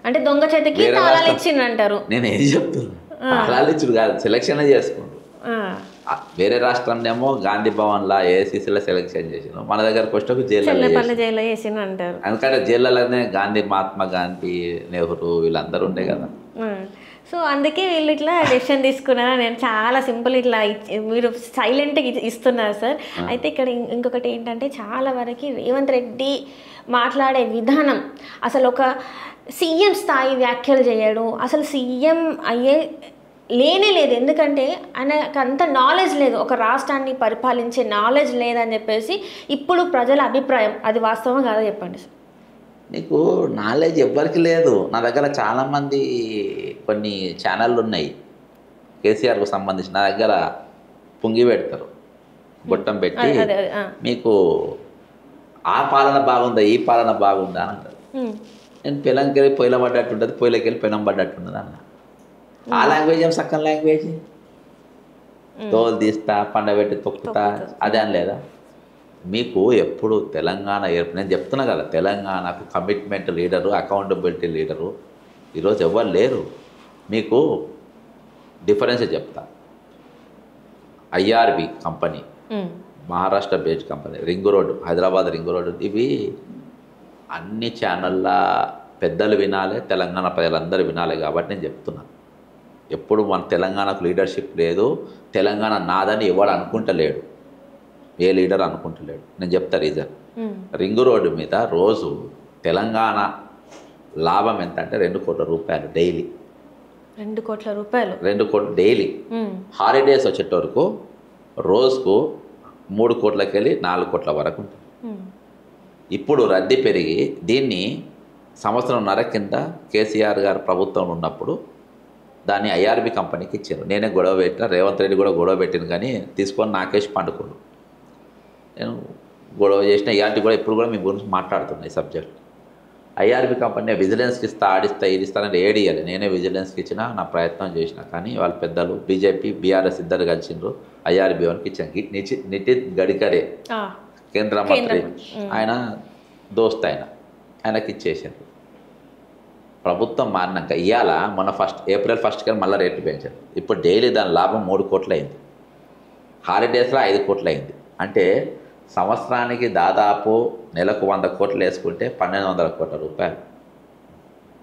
అంటే దొంగ చేతికి తాళాలు ఇచ్చిండ్రు అంటారు. నేను ఏం చెప్తున్నా, తాళాలు ఇచ్చుడు కాదు, సెలక్షన్ చేసుకుంటు. వేరే రాష్ట్రంలో గాంధీ భవన్లా ఏఐసీసీలో సెలెక్షన్ చేసిన మన దగ్గరకు వచ్చి జైల్లో చేసిన అంటారు. ఎందుకంటే జైల్లోనే గాంధీ, మహాత్మా గాంధీ, నెహ్రూ వీళ్ళందరూ ఉండే కదా. సో అందుకే వీళ్ళు ఇట్లా డెసిషన్ తీసుకున్నారా? నేను చాలా సింపుల్ ఇట్లా మీరు సైలెంట్గా ఇస్తున్నారు సార్. అయితే ఇక్కడ ఇంకొకటి ఏంటంటే చాలా వరకు రేవంత్ రెడ్డి మాట్లాడే విధానం అసలు ఒక సీఎం స్థాయి వ్యాఖ్యలు చేయడం, అసలు సీఎం అయ్యే లేనే లేదు. ఎందుకంటే ఆయనకు అంత నాలెడ్జ్ లేదు, ఒక రాష్ట్రాన్ని పరిపాలించే నాలెడ్జ్ లేదని చెప్పేసి ఇప్పుడు ప్రజల అభిప్రాయం. అది వాస్తవం కాదా చెప్పండి సార్? నీకు నాలెడ్జ్ ఎవ్వరికి లేదు. నా దగ్గర చాలామంది కొన్ని ఛానళ్ళు ఉన్నాయి కేసీఆర్కు సంబంధించి, నా దగ్గర పుంగి పెడతారు, గొట్టం పెట్టి మీకు ఆ పాలన బాగుందా ఈ పాలన బాగుందా అని అంటారు. నేను పెనంకెళ్ళి పొయ్యిల పడ్డట్టు ఉంటుంది, పొయ్యిలకెళ్ళి పెనం పడ్డట్టు ఉంటుంది అన్న. ఆ లాంగ్వేజ్ ఏం సక్కన లాంగ్వేజ్, తోలు తీస్తా పండబెట్టి తొక్కుతా అదే అని లేదా? మీకు ఎప్పుడు తెలంగాణ నేను చెప్తున్నా కదా, తెలంగాణకు కమిట్మెంట్ లీడరు, అకౌంటబిలిటీ లీడరు ఈరోజు ఎవ్వరు లేరు. మీకు డిఫరెన్స్ చెప్తా. IRB company Maharashtra based company, ring road, Hyderabad ring road, ఇవి అన్ని ఛానళ్ళ పెద్దలు వినాలి, తెలంగాణ ప్రజలందరూ వినాలి. కాబట్టి నేను చెప్తున్నా, ఎప్పుడు మన తెలంగాణకు లీడర్షిప్ లేదు, తెలంగాణ నాదని ఎవడు అనుకుంటలేడు, ఏ లీడర్ అనుకుంటలేడు. నేను చెప్తా రీజన్. రింగ్ రోడ్డు మీద రోజు తెలంగాణ లాభం ఎంత అంటే 2 కోట్ల రూపాయలు డైలీ. 2 కోట్ల రూపాయలు, 2 కోట్లు డైలీ. హాలిడేస్ వచ్చేటవరకు రోజుకు 3 కోట్లకి వెళ్ళి 4 కోట్ల వరకు ఉంటుంది. ఇప్పుడు రద్దీ పెరిగి దీన్ని సంవత్సరంన్నర కింద కేసీఆర్ గారు ప్రభుత్వం ఉన్నప్పుడు దాన్ని ఐఆర్బి కంపెనీకి ఇచ్చారు. నేనే గొడవ పెట్టిన, రేవంత్ రెడ్డి కూడా గొడవ పెట్టిన, కానీ తీసుకొని నాకేసి పండుకోడు. నేను గొడవ చేసిన ఇలాంటి కూడా ఇప్పుడు కూడా మీ గురించి మాట్లాడుతున్నాను ఈ సబ్జెక్ట్. ఐఆర్బి కంపెనీ విజిలెన్స్కి ఇస్తా, ఆడిస్తా, ఇస్తానని ఏడియాలి. నేనే విజిలెన్స్కి ఇచ్చిన, నా ప్రయత్నం చేసిన, కానీ వాళ్ళ పెద్దలు బీజేపీ బీఆర్ఎస్ ఇద్దరు కలిసిండ్రు ఐఆర్బి వానికి ఇచ్చాను. నితిన్ గడ్కరీ కేంద్ర మంత్రి, ఆయన దోస్త్, ఆయనకి ఇచ్చేసారు. ప్రభుత్వం మారినాక ఇవాళ మన ఏప్రిల్ 1 కానీ మళ్ళీ రేట్లు పెంచారు. ఇప్పుడు డైలీ దాని లాభం 3 కోట్లు అయింది, హాలిడేస్లో 5 కోట్లు అయింది. అంటే సంవత్సరానికి దాదాపు నెలకు 100 కోట్లు వేసుకుంటే 1200 కోట్ల రూపాయలు.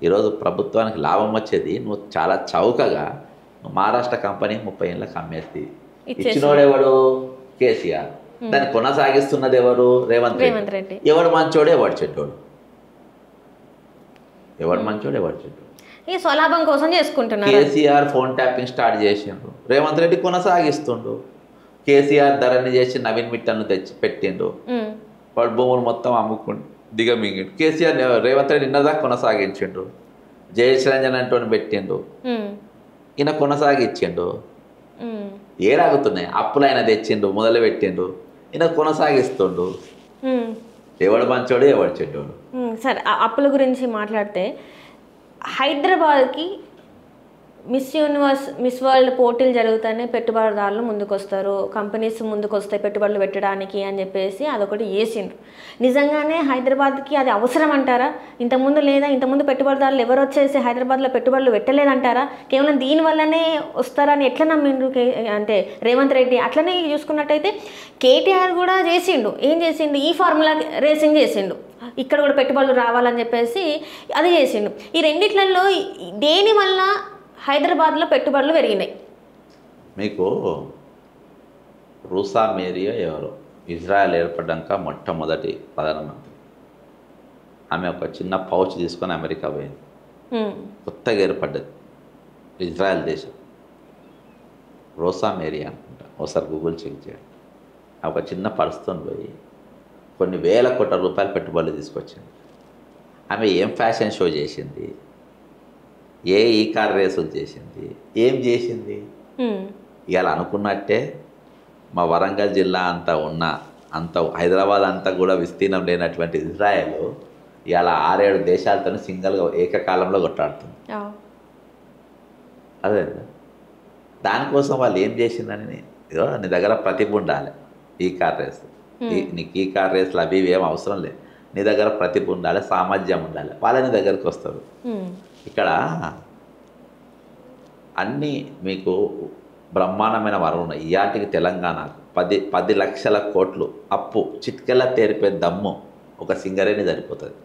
ఈరోజు ప్రభుత్వానికి లాభం వచ్చేది నువ్వు చాలా చౌకగా మహారాష్ట్ర కంపెనీ 30 ఏళ్ళకి అమ్మేస్తే ఇచ్చినోడెవడు? కేసీఆర్. దాన్ని కొనసాగిస్తున్నది ఎవరు? రేవంత్ రెడ్డి. ఎవడు మంచోడు, ఎవడు చెడ్డోడు? ఎవడు మంచోడు, ఎవడు చెడ్డోడు? ఈ స్వలాభం కోసం చేసుకుంటున్నారు. కేసీఆర్ ఫోన్ ట్యాపింగ్ స్టార్ట్ చేసిండు, రేవంత్ రెడ్డి కొనసాగిస్తుండు. కేసీఆర్ ధరని చేసి నవీన్ మిట్టల్ను తెచ్చి పెట్టిండు, వాడు భూములు మొత్తం అమ్ముకుంటు దిగమింగిండు. కేసీఆర్ రేవంత్ రెడ్డి నిన్నదాకా కొనసాగించిండు. జయశ్రంజన్ అంటూ పెట్టిండు, ఈయన కొనసాగించిండు. ఏడాగుతున్నాయి అప్పులు ఆయన తెచ్చిండు, మొదలు పెట్టిండు, ఈయన కొనసాగిస్తుండు. ఎవడు మంచోడు, ఎవడు చెడ్డోడు? సరే, అప్పుల గురించి మాట్లాడితే హైదరాబాద్కి మిస్ యూనివర్స్ మిస్ వరల్డ్ పోటీలు జరుగుతానే పెట్టుబడిదారులు ముందుకొస్తారు, కంపెనీస్ ముందుకు వస్తాయి పెట్టుబడులు పెట్టడానికి అని చెప్పేసి అదొకటి వేసిండ్రు. నిజంగానే హైదరాబాద్కి అది అవసరం అంటారా? ఇంతకుముందు లేదా? ఇంతకుముందు పెట్టుబడిదారులు ఎవరు వచ్చేసి హైదరాబాద్లో పెట్టుబడులు పెట్టలేదంటారా? కేవలం దీనివల్లనే వస్తారని ఎట్లా నమ్మిండ్రు? అంటే రేవంత్ రెడ్డి అట్లనే చూసుకున్నట్టయితే కేటీఆర్ కూడా చేసిండు. ఏం చేసిండు? ఈ ఫార్ములా రేసింగ్ చేసిండు, ఇక్కడ కూడా పెట్టుబడులు రావాలని చెప్పేసి అది చేసిండు. ఈ రెండిట్లలో దేనివల్ల హైదరాబాద్లో పెట్టుబడులు పెరిగినాయి? మీకు రూసా మేరియో ఎవరు ఇజ్రాయెల్ ఏర్పడ్డాక మొట్టమొదటి ప్రధానమంత్రి, ఆమె ఒక చిన్న పౌచ్ తీసుకొని అమెరికా పోయింది. కొత్తగా ఏర్పడ్డది ఇజ్రాయెల్ దేశం, రూసా మేరియా అనుకుంటా, ఒకసారి గూగుల్ చెక్ చేయండి. ఒక చిన్న పర్సుతో పోయి కొన్ని వేల కోట్ల రూపాయల పెట్టుబడులు తీసుకొచ్చింది. ఆమె ఏం ఫ్యాషన్ షో చేసింది, ఏ ఈ కార్ రేసులు చేసింది, ఏం చేసింది? ఇవాళ అనుకున్నట్టే మా వరంగల్ జిల్లా అంత హైదరాబాద్ అంతా కూడా విస్తీర్ణం లేనటువంటి ఇజ్రాయెల్ ఇవాళ 6-7 దేశాలతో సింగిల్గా ఏకకాలంలో కొట్టాడుతుంది. అదే దానికోసం వాళ్ళు ఏం చేసిందని, ఇదో నీ దగ్గర ప్రతిభ ఉండాలి, ఈ కార్ రేసు నీకు ఈ కార్ రేసులు అవి ఏం అవసరం లేదు, నీ దగ్గర ప్రతిభ ఉండాలి, సామర్థ్యం ఉండాలి, వాళ్ళని దగ్గరికి వస్తారు. ఇక్కడ అన్నీ మీకు బ్రహ్మాండమైన వరం ఉన్నాయి. ఇయాటికి తెలంగాణకు 10 లక్షల కోట్లు అప్పు చిట్కెలా తేరిపోయే దమ్ము ఒక సింగరేణి సరిపోతుంది.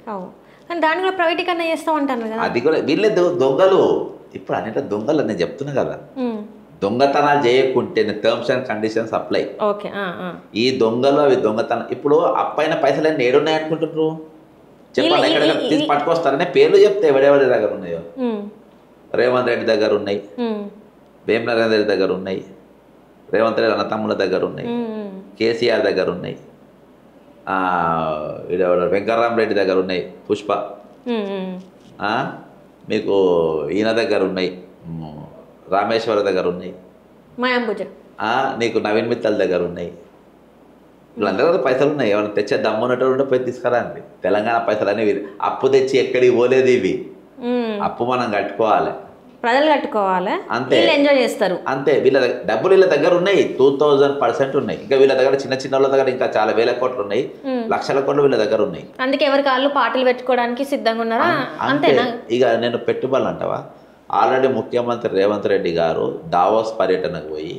కానీ దాన్ని కూడా ప్రైవేటీకరణ చేస్తామంటారు కదా. అది కూడా వీళ్ళే దొంగలు. ఇప్పుడు అన్నింటి దొంగలు నేను చెప్తున్నా కదా, దొంగతనాలు చేయకుంటే టర్మ్స్ అండ్ కండిషన్స్ అప్లై. ఈ దొంగలు అవి దొంగతనం. ఇప్పుడు అప్పైన పైసలు ఏడున్నాయి అనుకుంటున్నారు? చెప్పండి, ఎక్కడ తీసి పట్టుకొస్తారనే పేర్లు చెప్తే ఎవరెవరి దగ్గర ఉన్నాయో. రేవంత్ రెడ్డి దగ్గర ఉన్నాయి, వేం నరేంద్ర రెడ్డి దగ్గర ఉన్నాయి, రేవంత్ రెడ్డి అన్నతమ్ముల దగ్గర ఉన్నాయి, కేసీఆర్ దగ్గర ఉన్నాయి, వెంకటరామరెడ్డి దగ్గర ఉన్నాయి, పుష్ప మీకు ఈయన దగ్గర ఉన్నాయి, రామేశ్వర దగ్గర ఉన్నాయి, నీకు నవీన్ మిత్తల్ దగ్గర ఉన్నాయి. వీళ్ళందరూ పైసలు ఉన్నాయి. ఏమైనా తెచ్చే దమ్మున్నట్టు పోయి తీసుకురా అండి. తెలంగాణ పైసలు అనేవి అప్పు తెచ్చి ఎక్కడికి పోలేదు. ఇవి అప్పు మనం కట్టుకోవాలి, ప్రజలు కట్టుకోవాలి, అంతే, ఎంజాయ్ చేస్తారు అంతే. వీళ్ళ డబ్బులు వీళ్ళ దగ్గర ఉన్నాయి, 2000% ఉన్నాయి. ఇంకా వీళ్ళ దగ్గర చిన్న చిన్న వాళ్ళ దగ్గర ఇంకా చాలా వేల కోట్లు ఉన్నాయి, లక్షల కోట్లు వీళ్ళ దగ్గర ఉన్నాయి. అందుకే ఎవరికి వాళ్ళు పార్టీలు పెట్టుకోవడానికి సిద్ధంగా ఉన్నారా? అంతేనా? ఇక నేను పెట్టుబడులు అంటావా, ఆల్రెడీ ముఖ్యమంత్రి రేవంత్ రెడ్డి గారు దావోస్ పర్యటనకు పోయి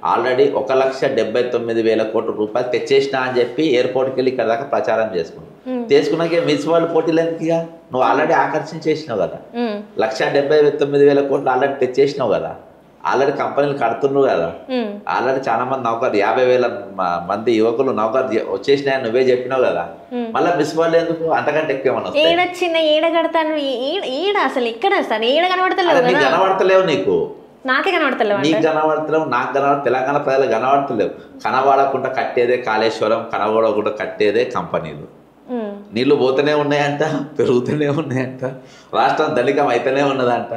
ఆల్రెడీ 1,79,000 కోట్ల రూపాయలు తెచ్చేసినా అని చెప్పి ఎయిర్పోర్ట్కి వెళ్ళి ఇక్కడ దాకా ప్రచారం చేసుకున్నావు. తీసుకున్నాకే మిస్ వరల్డ్ పోటీలు ఎందుకుగా? నువ్వు ఆల్రెడీ ఆకర్షించేసినావు కదా, 1,79,000 కోట్లు ఆల్రెడీ తెచ్చేసినావు కదా, ఆల్రెడీ కంపెనీలు కడుతున్నావు కదా, ఆల్రెడీ చాలా మంది నౌకరు 50,000 మంది యువకులు నౌకరు వచ్చేసినాయని నువ్వే చెప్పినావు కదా. మళ్ళీ మిస్ వరల్డ్ ఎందుకు? అంతకంటే ఎక్కువ కనబడతలేవు నీకు, నాకే కనబడతలేవు, నీకు కనబడతలేవు, నాకు కనబడ, తెలంగాణ ప్రజలకు కనబడతలేవు. కనబడకుండా కట్టేదే కాళేశ్వరం, కనబడకుండా కట్టేదే కంపెనీలు. నీళ్ళు పోతూనే ఉన్నాయంట, పెరుగుతూనే ఉన్నాయంట, రాష్ట్రం ధనికం అయితేనే ఉన్నదంట.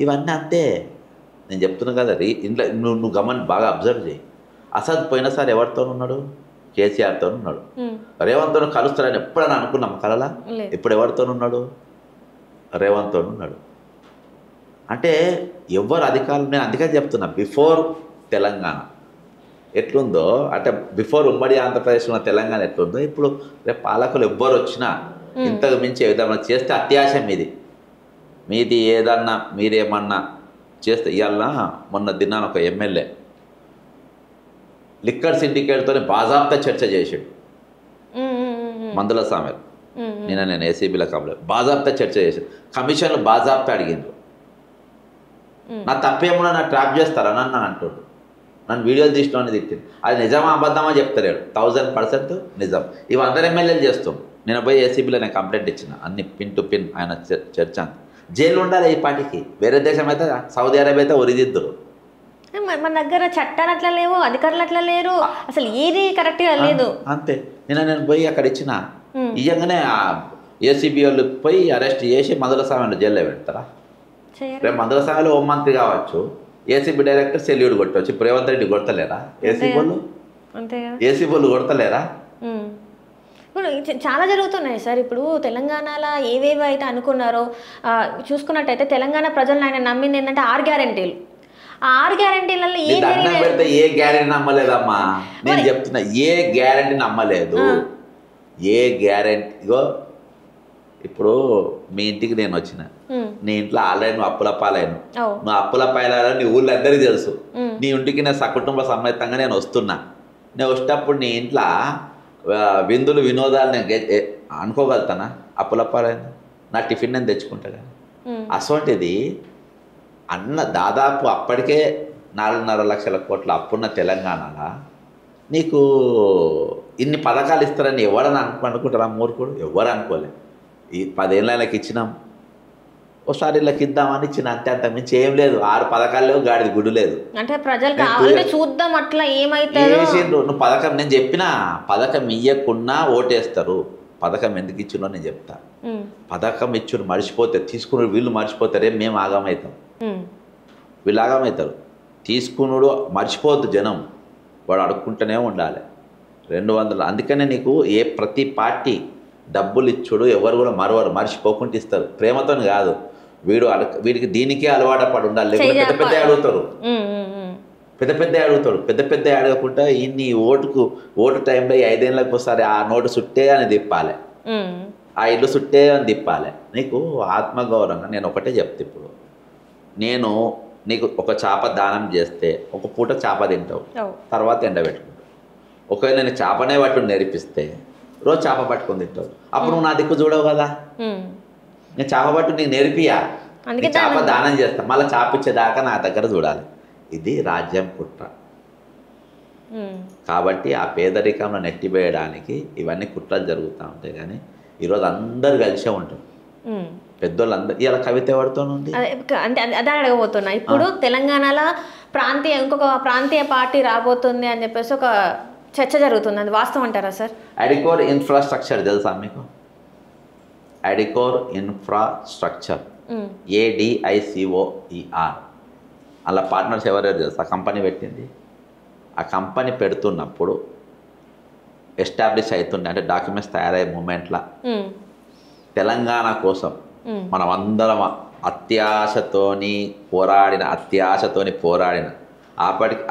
ఇవన్నీ అంతే. నేను చెప్తున్నా కదా, ఇంట్లో నువ్వు బాగా అబ్జర్వ్ చేయి. అసద్ పోయినసారి ఎవరితో ఉన్నాడు? కేసీఆర్తో ఉన్నాడు. రేవంత్తో కలుస్తాడని ఎప్పుడైనా అనుకున్నాం కలలా? ఇప్పుడు ఎవరితో ఉన్నాడు? రేవంత్తో ఉన్నాడు. అంటే ఎవరు అధికారులు, నేను అందుకని చెప్తున్నా, బిఫోర్ తెలంగాణ ఎట్లుందో, అంటే బిఫోర్ ఉమ్మడి ఆంధ్రప్రదేశ్ ఉన్న తెలంగాణ ఎట్లుందో, ఇప్పుడు రేపు పాలకులు ఎవ్వరు వచ్చినా ఇంతకు మించి ఏదైనా చేస్తే అత్యాశ మీది ఏదన్నా మీరేమన్నా చేస్తే. ఇవాళ మొన్న దినాన ఒక ఎమ్మెల్యే లిక్కర్ సిండికేట్తో బాజాప్తా చర్చ చేసాడు, మందుల సామెలు. నేను ఏసీబీలో కంప్లైంట్ బాజాప్తా చర్చ చేశాడు, కమిషన్లు బాజాప్తా అడిగిండ్రు. నా తప్పేమన్నా నా ట్రాప్ చేస్తారా నన్ను అంటుండు. నన్ను వీడియోలు తీసినోని తిట్టింది. అది నిజమా అబద్ధమా చెప్తలేడు. 1000% నిజం. ఇవి అందరు ఎమ్మెల్యేలు చేస్తాం. నేను పోయి ఏసీబీలో నేను కంప్లైంట్ ఇచ్చిన, అన్ని పిన్ టు పిన్ ఆయన చర్చ అంత. జైలు ఉండాలి ఈ పార్టీకి. వేరే దేశం అయితే సౌదీ అరేబియా అయితే ఒరిదిద్దురు. మన దగ్గర చట్టాలు అట్లా లేవు, అధికారులు అట్లా లేరు, అసలు ఏది కరెక్ట్గా లేదు. అంతే. నేను పోయి అక్కడ ఇచ్చిన, ఇయ్యంగానే ఏసీబీ వాళ్ళు పోయి అరెస్ట్ చేసి మందుల సమయంలో జైల్లో పెడతారా? రేపు మందుల సమయంలో హోం మంత్రి కావచ్చు, ఏసీబీ డైరెక్టర్ సెల్యూట్ కొట్టవచ్చు. ఇప్పుడు రేవంత్ రెడ్డి కొడతలేరా? ఏసీబీ వాళ్ళు కొడతలేరా? ఇప్పుడు చాలా జరుగుతున్నాయి సార్. ఇప్పుడు తెలంగాణలో ఏవేవి అయితే అనుకున్నారో చూసుకున్నట్టయితే తెలంగాణ ప్రజలను ఆయన నమ్మింది ఏంటంటే 6 గ్యారెంటీలు. ఆ 6 గ్యారెంటీలలో ఏం పెడితే ఏ గ్యారెంటీ నమ్మలేదమ్మా, నేను చెప్తున్నా ఏ గ్యారెంటీ నమ్మలేదు. ఏ గ్యారెంటీగో ఇప్పుడు మీ ఇంటికి నేను వచ్చిన, నీ ఇంట్లో ఆల్రెడీ నువ్వు అప్పుల పాలైన, నువ్వు అప్పుల పాలైన నీ ఊళ్ళో అందరికీ తెలుసు. నీ ఇంటికి నేను సకుటుంబ సమేతంగా నేను వస్తున్నా. నేను వచ్చేటప్పుడు నీ ఇంట్లో విందులు వినోదాలు నేను అనుకోగలుగుతానా? అప్పుల పాలైన నా టిఫిన్ నేను తెచ్చుకుంటా కానీ. అసోంటిది దాదాపు అప్పటికే 4.5 లక్షల కోట్ల అప్పున్న తెలంగాణలో నీకు ఇన్ని పథకాలు ఇస్తారని ఎవరని అనుకుంటారా? మూర్ఖుడు ఎవరు అనుకోలే. ఈ 10 ఏళ్ళకి ఇచ్చినాం, ఒకసారి వీళ్ళకి ఇద్దామని ఇచ్చిన, అంతే. అంత మించి ఏం లేదు. 6 పథకాలు లేవు, గాడిది గుడ్డు లేదు. అంటే ప్రజలు చూద్దాం అట్లా ఏమైతే నువ్వు పథకం, నేను చెప్పిన పథకం ఇయ్యకున్నా ఓటేస్తారు. పథకం ఎందుకు ఇచ్చిందో నేను చెప్తా. పథకం ఇచ్చుడు మర్చిపోతే తీసుకుని వీళ్ళు మర్చిపోతారే, మేము ఆగమవుతాం, వీళ్ళు ఆగమవుతారు. తీసుకున్నాడు మర్చిపోద్దు జనం, వాడు అడుక్కుంటూనే ఉండాలి. 200. అందుకనే నీకు ప్రతి పార్టీ డబ్బులు ఇచ్చుడు ఎవరు కూడా మర్చిపోకుండా ఇస్తారు. ప్రేమతో కాదు, వీడికి దీనికే అలవాటు పడి ఉండాలి. లేకపోతే పెద్ద పెద్ద అడుగుతారు, పెద్ద పెద్ద అడగకుండా ఇన్ని ఓటు టైంలో 5 ఏళ్ళకి ఒకసారి ఆ నోటు చుట్టే అని తిప్పాలి, ఆ ఇల్లు చుట్టే అని తిప్పాలి. నీకు ఆత్మగౌరవంగా నేను ఒకటే చెప్తా. ఇప్పుడు నేను నీకు ఒక చేప దానం చేస్తే ఒక పూట చేప తింటావు, తర్వాత ఎండబెట్టుకుంటావు. ఒకవేళ నేను చేపనే పట్టు నేర్పిస్తే రోజు చేప పట్టుకొని తింటావు. అప్పుడు నువ్వు నా దిక్కు చూడవు కదా. నేను చేప పట్టు నీకు నేర్పియా, చేప దానం చేస్తా, మళ్ళీ చేప ఇచ్చేదాకా నా దగ్గర చూడాలి. ఇది రాజ్యం కుట్ర. కాబట్టి ఆ పేదరికంలో నెట్టివేయడానికి ఇవన్నీ కుట్రలు జరుగుతూ ఉంటాయి. కానీ ఈరోజు అందరు కలిసే ఉంటారు, పెద్దోళ్ళందరూ. ఇలా కవిత ఎవరితో ఉంది అంటే అదే అడగబోతున్నా. ఇప్పుడు తెలంగాణలో ఇంకొక ప్రాంతీయ పార్టీ రాబోతుంది అని చెప్పేసి ఒక చర్చ జరుగుతుంది, అది వాస్తవం అంటారా సార్? అడికోర్ ఇన్ఫ్రాస్ట్రక్చర్ తెలుసా మీకు? అడికోర్ ఇన్ఫ్రాస్ట్రక్చర్, ADICOER. అలా పార్ట్నర్స్ ఎవరెవరు తెలుసా? ఆ కంపెనీ పెట్టింది. ఆ కంపెనీ పెడుతున్నప్పుడు ఎస్టాబ్లిష్ అవుతుండే, అంటే డాక్యుమెంట్స్ తయారయ్యే మూమెంట్లో తెలంగాణ కోసం మనం అందరం అత్యాశతోని పోరాడిన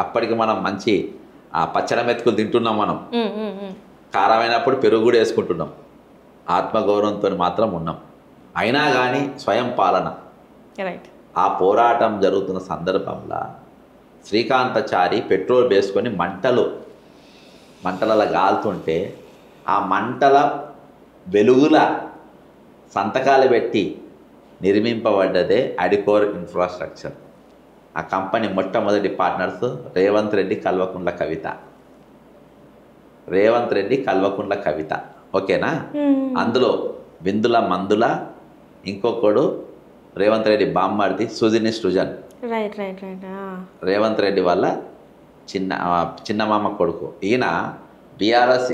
అప్పటికి మనం మంచి పచ్చడి మెతుకులు తింటున్నాం, మనం కారమైనప్పుడు పెరుగు కూడా వేసుకుంటున్నాం, ఆత్మగౌరవంతో మాత్రం ఉన్నాం. అయినా కానీ స్వయం పాలన, ఆ పోరాటం జరుగుతున్న సందర్భంలో శ్రీకాంతాచారి పెట్రోల్ వేసుకొని మంటలలో గాలుతుంటే ఆ మంటల వెలుగుల సంతకాలు పెట్టి నిర్మింపబడ్డదే అడికోర్ ఇన్ఫ్రాస్ట్రక్చర్. ఆ కంపెనీ మొట్టమొదటి పార్ట్నర్స్ రేవంత్ రెడ్డి, కల్వకుంట్ల కవిత. ఓకేనా? అందులో బిందుల మందుల, ఇంకొకడు రేవంత్ రెడ్డి బామ్మర్ది సృజన్. రేవంత్ రెడ్డి వల్ల చిన్నమామ కొడుకు. ఈయన బీఆర్ఎస్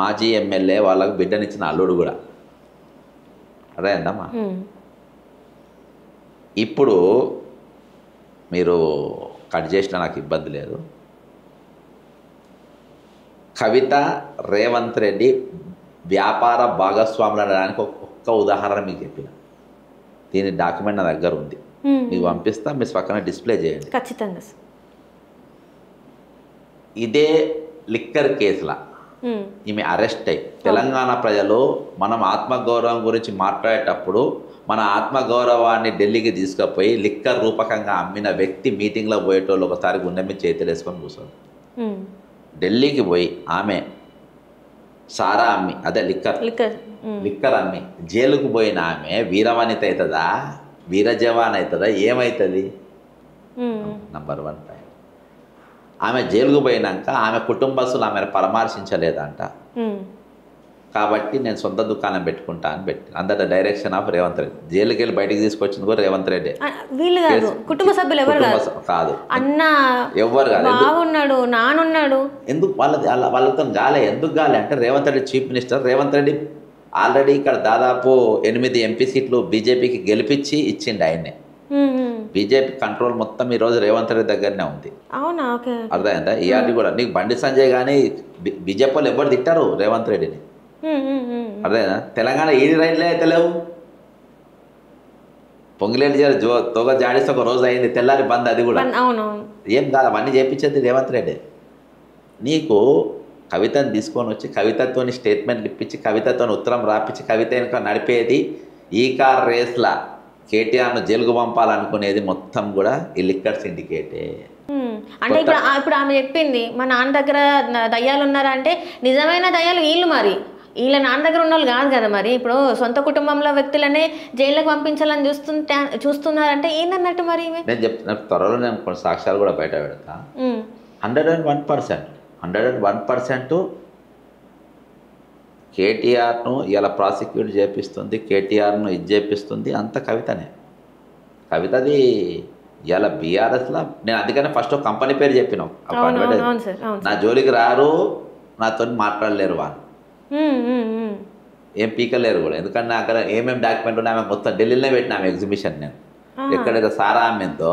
మాజీ ఎమ్మెల్యే, వాళ్ళకు బిడ్డనిచ్చిన అల్లుడు కూడా. అదే అందమ్మా. ఇప్పుడు మీరు కట్ చేసినా నాకు ఇబ్బంది లేదు. కవిత, రేవంత్ రెడ్డి వ్యాపార భాగస్వాములు అనడానికి ఒక్క ఉదాహరణ మీకు చెప్పిన. దీని డాక్యుమెంట్ నా దగ్గర ఉంది, మీకు పంపిస్తా, మీరు పక్కన డిస్ప్లే చేయండి. ఖచ్చితంగా. ఇదే లిక్కర్ కేసులా ఈమె అరెస్ట్ అయ్యి, తెలంగాణ ప్రజలు మనం ఆత్మగౌరవం గురించి మాట్లాడేటప్పుడు మన ఆత్మగౌరవాన్ని ఢిల్లీకి తీసుకుపోయి లిక్కర్ రూపకంగా అమ్మిన వ్యక్తి మీటింగ్లో పోయేటోళ్ళు ఒకసారి గుండె మీద చేతులు వేసుకొని కూర్చోండి. ఢిల్లీకి పోయి ఆమె సారా అమ్మి, అదే లిక్కర్ అమ్మి జైలుకు పోయిన ఆమె వీరవనిత అవుతుందా, వీరజవాన్ అవుతుందా, ఏమవుతుంది? Number 1 point. ఆమె జైలుకు పోయినాక ఆమె కుటుంబస్తులు ఆమెను పరామర్శించలేదంట. కాబట్టి నేను సొంత దుకాణం పెట్టుకుంటా అని పెట్టి, అందరి డైరెక్షన్ ఆఫ్ రేవంత్ రెడ్డి. జైలుకి వెళ్ళి బయటికి తీసుకొచ్చింది కూడా రేవంత్ రెడ్డి. కుటుంబ సభ్యులు ఎవరు కాదు, ఎవరు కాదు, నానున్నాడు. ఎందుకు వాళ్ళతో గాలే? ఎందుకు గాలే అంటే Revanth Reddy chief minister. Revanth Reddy already ఇక్కడ దాదాపు 8 ఎంపీ సీట్లు బీజేపీకి గెలిపించి ఇచ్చిండు ఆయన్నే. బీజేపీ కంట్రోల్ మొత్తం ఈరోజు రేవంత్ రెడ్డి దగ్గరనే ఉంది. అవునా? అర్థమైందా? ఇయాటి కూడా నీకు బండి సంజయ్ కానీ బీజేపీ వాళ్ళు ఎవరు తిట్టారు రేవంత్ రెడ్డిని. అదేనా తెలంగాణ ఏది రైళ్లే అయితే లేవు. పొంగిలేటి తోగ జాడిస్తే ఒక రోజు అయింది, తెల్లారి బంద్, అది కూడా అవునవును. ఏం కాదు, అవన్నీ చేయించేది రేవంత్ రెడ్డి. నీకు కవితను తీసుకొని వచ్చి కవితతో స్టేట్మెంట్లు ఇప్పించి కవితతో ఉత్తరం రాపించి కవిత వెనుక నడిపేది ఈ కార్ రేస్లా కేటీఆర్ను జైలుకు పంపాలనుకునేది మొత్తం కూడా ఈ లిక్కర్ సిండికేటే. అంటే ఇప్పుడు ఆమె చెప్పింది మా నాన్న దగ్గర దయ్యాలు ఉన్నారా అంటే నిజమైన దయ్యాలు వీళ్ళు, మరి వీళ్ళ నాన్న దగ్గర ఉన్న వాళ్ళు కాదు కదా. మరి ఇప్పుడు సొంత కుటుంబంలో వ్యక్తులనే జైలుకి పంపించాలని చూస్తున్నారంటే ఏందన్నట్టు మరి నేను చెప్తున్నా, త్వరలో నేను కొన్ని సాక్ష్యాలు కూడా బయట పెడతా. 101% కేటీఆర్ను ఇలా ప్రాసిక్యూట్ చేపిస్తుంది, కేటీఆర్ను ఇది చేపిస్తుంది అంత కవితనే. కవితది ఇలా బీఆర్ఎస్లో నేను అందుకనే ఫస్ట్ ఒక కంపెనీ పేరు చెప్పినాం, నా జోలికి రారు, నాతో మాట్లాడలేరు వాళ్ళు, ఏం పీకలేరు కూడా. ఎందుకంటే నా అక్కడ ఏమేమి డాక్యుమెంట్ ఉన్నాయి ఆమె మొత్తం ఢిల్లీలోనే పెట్టిన ఆమె ఎగ్జిబిషన్. నేను ఎక్కడైతే సారా అమ్మిందో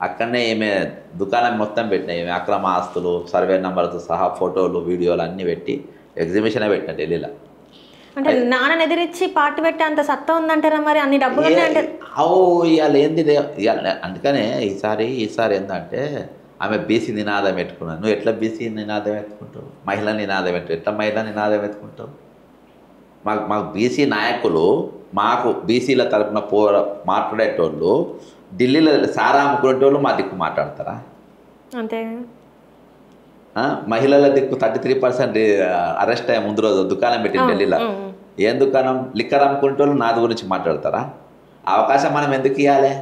అక్కడనే ఏమే దుకాణం మొత్తం పెట్టినాయి, ఏమే అక్రమ ఆస్తులు సర్వే నెంబర్తో సహా ఫోటోలు వీడియోలు అన్నీ పెట్టి ఎగ్జిబిషనే పెట్టిన ఢిల్లీలో. అంటే నాన్న ఎదిరించి పార్టీ పెట్టే అంత సత్తా ఉందంటారా మరి అన్ని డబ్బులు అంటే? ఇవాళ ఏంది అందుకనే ఈసారి ఏంటంటే ఆమె బీసీ నినాదం పెట్టుకున్నాను. నువ్వు ఎట్లా బీసీ నినాదం ఎత్తుకుంటావు, మహిళ నినాదం ఎట్లా మహిళా నినాదం ఎత్తుకుంటావు? మాకు బీసీ నాయకులు, మాకు బీసీల తరఫున మాట్లాడేటోళ్ళు ఢిల్లీలో సారా అమ్ముకునేటోళ్ళు మా దిక్కు మాట్లాడతారా? అంతే. మహిళల దిక్కు 33% అరెస్ట్ అయ్యే ముందు రోజు దుకాణం పెట్టింది ఢిల్లీలో. ఏం దుకాణం? లిక్కర్ అమ్ముకునేటోళ్ళు నాది గురించి మాట్లాడతారా? అవకాశం మనం ఎందుకు ఇవ్వాలి?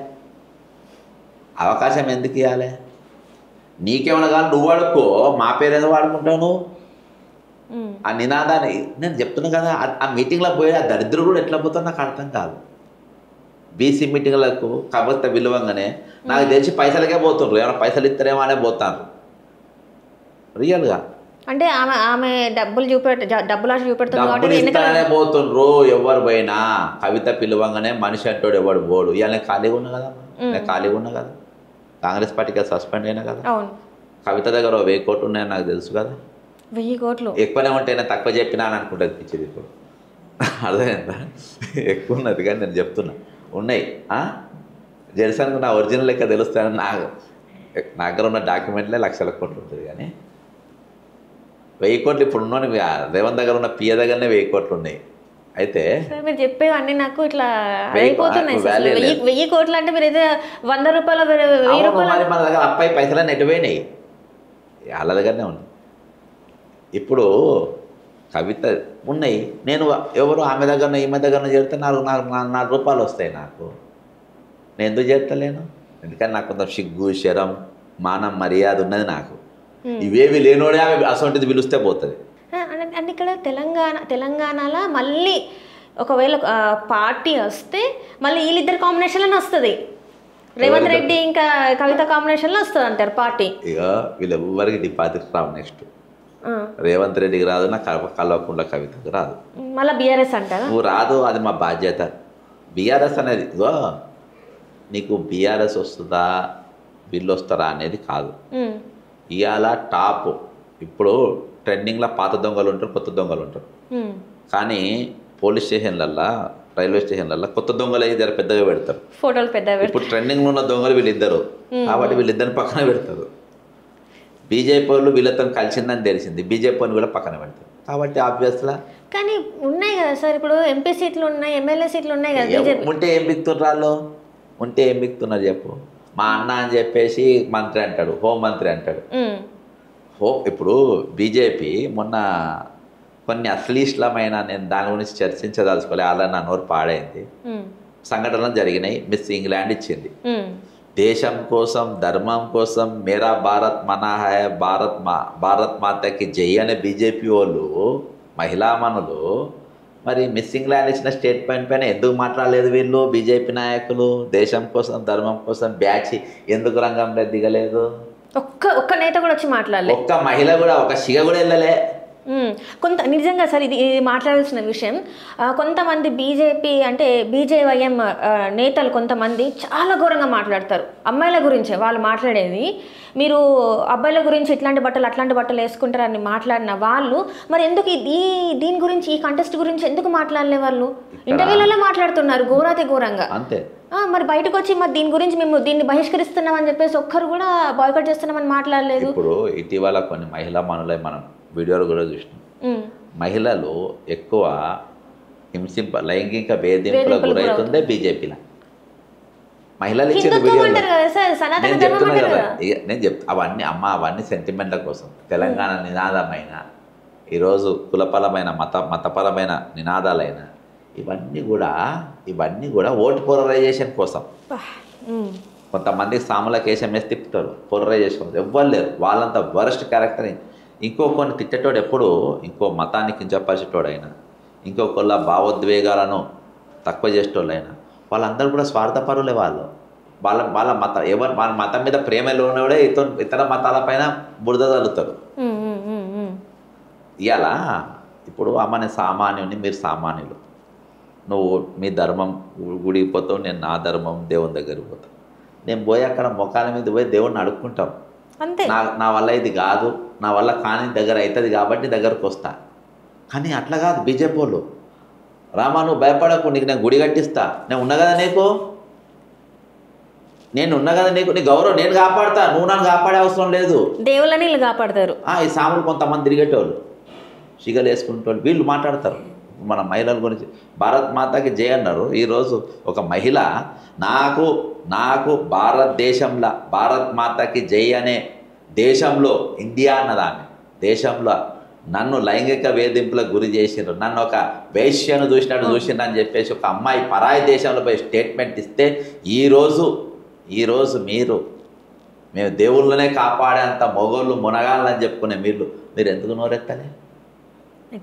అవకాశం ఎందుకు ఇవ్వాలి? నీకేమన్నా కానీ నువ్వు వాడుకో, మా పేరు ఏదో వాడుకుంటావు నువ్వు. ఆ నినాదాన్ని నేను చెప్తున్నా కదా, ఆ మీటింగ్లో పోయి ఆ దరిద్రుడు కూడా ఎట్లా పోతుందో నాకు అర్థం కాదు. బీసీ మీటింగ్లకు కవిత విలువంగానే నాకు తెలిసి పైసలకే పోతుండ్రు, ఏమైనా పైసలు ఇస్తారేమో అనే పోతారు రియల్గా. అంటే ఆమె డబ్బులు ఇస్తానే పోతుండ్రు ఎవరు పోయినా. కవిత పిలువంగానే మనిషి అంటాడు ఎవడు పోడు. ఇవాళ నేను ఖాళీగా ఉన్నా కదా, నేను ఖాళీగా ఉన్నా కదా, కాంగ్రెస్ పార్టీకి సస్పెండ్ అయినా కదా. కవిత దగ్గర 1000 కోట్లు ఉన్నాయని నాకు తెలుసు కదా. 1000 కోట్లు ఎక్కువనే ఉంటే నేను తక్కువ చెప్పినా అని అనుకుంటుంది పిచ్చిది. ఇప్పుడు అర్థమైందా? ఎక్కువ ఉన్నది కానీ నేను చెప్తున్నా ఉన్నాయి. జెర్సన్కు నా ఒరిజినల్ లెక్క తెలుస్తానని నా దగ్గర ఉన్న డాక్యుమెంట్లే లక్షల కోట్లు ఉంటుంది. కానీ 1000 కోట్లు ఇప్పుడు ఉన్న రేవంత్ దగ్గర ఉన్న పియ దగ్గరనే 1000 కోట్లు ఉన్నాయి. అయితే మీరు చెప్పేవన్నీ నాకు ఇట్లా అయిపోతున్నాయి. 1000 కోట్లు అంటే మీరు అయితే 100 రూపాయలు 1000 రూపాయలు మన దగ్గర అప్పాయి పైసలన్నీ ఎటుపోయినాయి, వాళ్ళ దగ్గరనే ఉన్నాయి. ఇప్పుడు కవిత ఉన్నాయి, నేను ఎవరు ఆమె దగ్గర ఈమె దగ్గర చేరితే 4 రూపాయలు వస్తాయి నాకు. నేను ఎందుకు చేస్తలేను? ఎందుకని నాకు కొంత సిగ్గు, శరం, మానం, మర్యాద ఉన్నది నాకు. ఇవేవి లేనోడే ఆమె అసొంటిది పిలిస్తే పోతుంది. అంటే ఇక్కడ తెలంగాణలో మళ్ళీ ఒకవేళ పార్టీ వస్తే మళ్ళీ వీళ్ళిద్దరు కాంబినేషన్లోనే వస్తుంది. రేవంత్ రెడ్డి ఇంకా కవిత కాంబినేషన్లో వస్తుంది అంటారు పార్టీ. ఇక వీళ్ళెవ్వరికి డిపాజిట్ రావు. నెక్స్ట్ రేవంత్ రెడ్డికి రాదు, నా కల్వకుంట్ల కవితకు రాదు. మళ్ళీ బీఆర్ఎస్ అంటారా? నువ్వు రాదు, అది మా బాధ్యత. బీఆర్ఎస్ అనేది ఇగో నీకు బీఆర్ఎస్ వస్తుందా వీళ్ళు వస్తారా అనేది కాదు. ఇవాళ టాప్ ఇప్పుడు ట్రెండింగ్లో పాత దొంగలు ఉంటారు, కొత్త దొంగలు ఉంటారు. కానీ పోలీస్ స్టేషన్లల్లో, రైల్వే స్టేషన్లలో కొత్త దొంగలు అయితే జర పెద్దగా పెడతారు, ఫోటోలు పెద్దగా. ఇప్పుడు ట్రెండింగ్లో ఉన్న దొంగలు వీళ్ళిద్దరు కాబట్టి వీళ్ళిద్దరిని పక్కన పెడతారు. బీజేపీ వాళ్ళు వీళ్ళతో కలిసిందని తెలిసింది, బీజేపీ వాళ్ళు కూడా పక్కన పెడతారు. కాబట్టి ఆబ్వియస్లా కానీ ఉన్నాయి కదా సార్, ఇప్పుడు ఎంపీ సీట్లు ఉన్నాయి, ఎమ్మెల్యే సీట్లు ఉన్నాయి కదా. ఉంటే ఏం బిక్తున్నారు? ఉంటే ఏం బిక్తున్నారు చెప్పు? మా అన్న అని చెప్పేసి మంత్రి అంటాడు, హోంమంత్రి అంటాడు. ఇప్పుడు బీజేపీ మొన్న కొన్ని అశ్లీలమైన, నేను దాని గురించి చర్చించదలుచుకోలే, అలా నా నోరు పాడైంది, సంఘటనలు జరిగినాయి. మిస్ ఇంగ్లాండ్ ఇచ్చింది. దేశం కోసం, ధర్మం కోసం, మేరా భారత్ మనా హై, భారత్ మాతకి జై అనే బీజేపీ వాళ్ళు, మహిళామణులు మరి మిస్ ఇంగ్లాండ్ ఇచ్చిన స్టేట్మెంట్ పైన ఎందుకు మాట్లాడలేదు వీళ్ళు బీజేపీ నాయకులు? దేశం కోసం, ధర్మం కోసం బ్యాచ్ ఎందుకు రంగంలో దిగలేదు? ఒక్క నేత కూడా వచ్చి మాట్లాడలేదు, ఒక్క మహిళ కూడా, ఒక సిగ కూడా వెళ్ళలే. కొంత నిజంగా సార్ ఇది మాట్లాడాల్సిన విషయం. కొంతమంది బీజేపీ అంటే బీజేవైఎం నేతలు కొంతమంది చాలా ఘోరంగా మాట్లాడతారు అమ్మాయిల గురించే వాళ్ళు మాట్లాడేది. మీరు అబ్బాయిల గురించి ఇట్లాంటి బట్టలు అట్లాంటి బట్టలు వేసుకుంటారని మాట్లాడిన వాళ్ళు మరి ఎందుకు దీని గురించి ఈ కంటెస్ట్ గురించి ఎందుకు మాట్లాడలే? వాళ్ళు ఇంటర్వ్యూలలో మాట్లాడుతున్నారు ఘోరాతి ఘోరంగా. అంతే. మరి బయటకు వచ్చి మరి దీని గురించి మేము దీన్ని బహిష్కరిస్తున్నామని చెప్పేసి ఒక్కరు కూడా బాయ్కాట్ చేస్తున్నామని మాట్లాడలేదు. ఇప్పుడు ఇటీవల కొన్ని మహిళా మనులై మనం వీడియోలు కూడా చూసినాం. మహిళలు ఎక్కువ లైంగిక వేధింపులకు గురవుతుందే బీజేపీలో. మహిళలు ఇచ్చిన వీడియోలు నేను చెప్తా అవన్నీ సెంటిమెంట్ల కోసం. తెలంగాణ నినాదమైన ఈరోజు కులపరమైన మతపరమైన నినాదాలైన ఇవన్నీ కూడా ఓటు పోలరైజేషన్ కోసం. కొంతమంది సాముల కేశం వేసి తిప్పుతారు, పోలరైజేషన్ కోసం. ఎవ్వరు లేరు వాళ్ళంతా వరస్ట్ క్యారెక్టర్. కొన్ని తిట్టేటోడు ఎప్పుడు ఇంకో మతాన్ని కించపరిచేటోడైనా, ఇంకొకళ్ళ భావోద్వేగాలను తక్కువ చేసేటోళ్ళైనా వాళ్ళందరూ కూడా స్వార్థపరులే. వాళ్ళ మతం మీద ప్రేమలో ఉన్నవాడే ఇతర మతాలపైన బురద తల్లుతారు. ఇలా ఇప్పుడు అమ్మని సామాన్యుని, మీరు సామాన్యులు. నువ్వు మీ ధర్మం గుడికి పోతావు, నేను నా ధర్మం దేవుని దగ్గరికి పోతావు. నేను పోయి అక్కడ మొఖాల మీద పోయి దేవుడిని అడుక్కుంటాం. నా వల్ల ఇది కాదు, నా వల్ల కాని దగ్గర అవుతుంది కాబట్టి దగ్గరకు వస్తా. కానీ అట్లా కాదు బీజేపీ వాళ్ళు. రామా నువ్వు భయపడకు, నీకు నేను గుడి కట్టిస్తా, నేను ఉన్నా కదా నీకు, నీ గౌరవం నేను కాపాడుతా, నువ్వు నన్ను కాపాడే అవసరం లేదు. దేవుళ్ళని వీళ్ళు కాపాడతారు. ఈ సాములు కొంతమంది తిరిగేటోళ్ళు, సిగలు వేసుకునేటోళ్ళు వీళ్ళు మాట్లాడతారు మన మహిళల గురించి. భారత్ మాతకి జై అన్నారు. ఈరోజు ఒక మహిళ నాకు భారతదేశంలో భారత్ మాతకి జై అనే దేశంలో, ఇండియా అన్నదాన్ని దేశంలో నన్ను లైంగిక వేధింపులకు గురి చేసిండ్రు, నన్ను ఒక వేశ్యను చూసినట్టు చూసిండ్రు అని చెప్పేసి ఒక అమ్మాయి పరాయి దేశంలో పోయి స్టేట్మెంట్ ఇస్తే ఈరోజు మేము దేవుళ్ళనే కాపాడేంత మొగోళ్ళు మునగాలని చెప్పుకునే మీరు ఎందుకు నోరెత్తలే?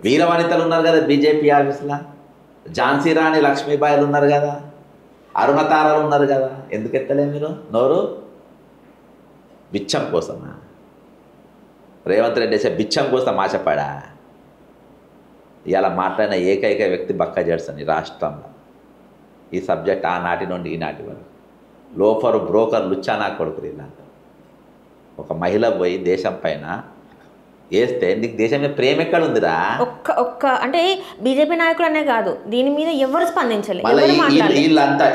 వీర వనితలు ఉన్నారు కదా బీజేపీ ఆఫీసులో, ఝాన్సీ రాణి లక్ష్మీబాయిలు ఉన్నారు కదా, అరుణతారలు ఉన్నారు కదా, ఎందుకు ఎత్తలే మీరు నోరు? బిచ్చం కోసమా? రేవంత్ రెడ్డి వేసే బిచ్చం కోసం ఆశపడా? ఇలా మాట్లాడిన ఏకైక వ్యక్తి బక్కా జడ్సన్ ఈ రాష్ట్రంలో. ఈ సబ్జెక్ట్ ఆనాటి నుండి ఈనాటి వరకు లోఫరు బ్రోకర్ లుచ్చానా కొడుకురు ఇలాంటి. ఒక మహిళ పోయి దేశం పైన వేస్తే నీకు దేశం మీద ప్రేమ ఎక్కడ ఉందిరా? ఒక్క అంటే బీజేపీ నాయకులు అనే కాదు, దీని మీద ఎవరు స్పందించలేదు.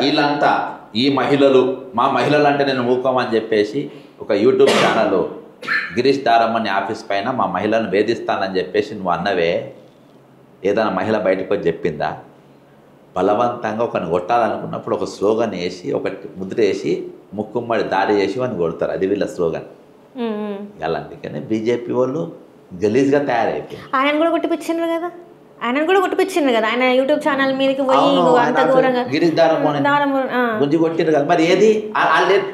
వీళ్ళంతా ఈ మహిళలు మా మహిళలు అంటే నేను ఊకోమని చెప్పేసి ఒక యూట్యూబ్ ఛానల్ గిరీష్ దారమ్మని ఆఫీస్ పైన మా మహిళలను వేధిస్తానని చెప్పేసి నువ్వు అన్నవే, ఏదైనా మహిళ బయటకు వచ్చి చెప్పిందా? బలవంతంగా ఒకరిని కొట్టాలనుకున్నప్పుడు ఒక స్లోగన్ వేసి, ఒక ముద్ర వేసి, ముక్కుమ్మడి దాడి చేసి వాడిని కొడతారు. అది వీళ్ళ స్లోగన్. ఇలా అందుకనే బీజేపీ వాళ్ళు గలీజ్గా తయారైపోయింది. ఆయన కూడా కొట్టిపించిండ్రు కదా, ఆయన యూట్యూబ్ ఛానల్ మీదకి పోయి గిరీష్ గుంజి కొట్టిండ్రు కదా. మరి ఏది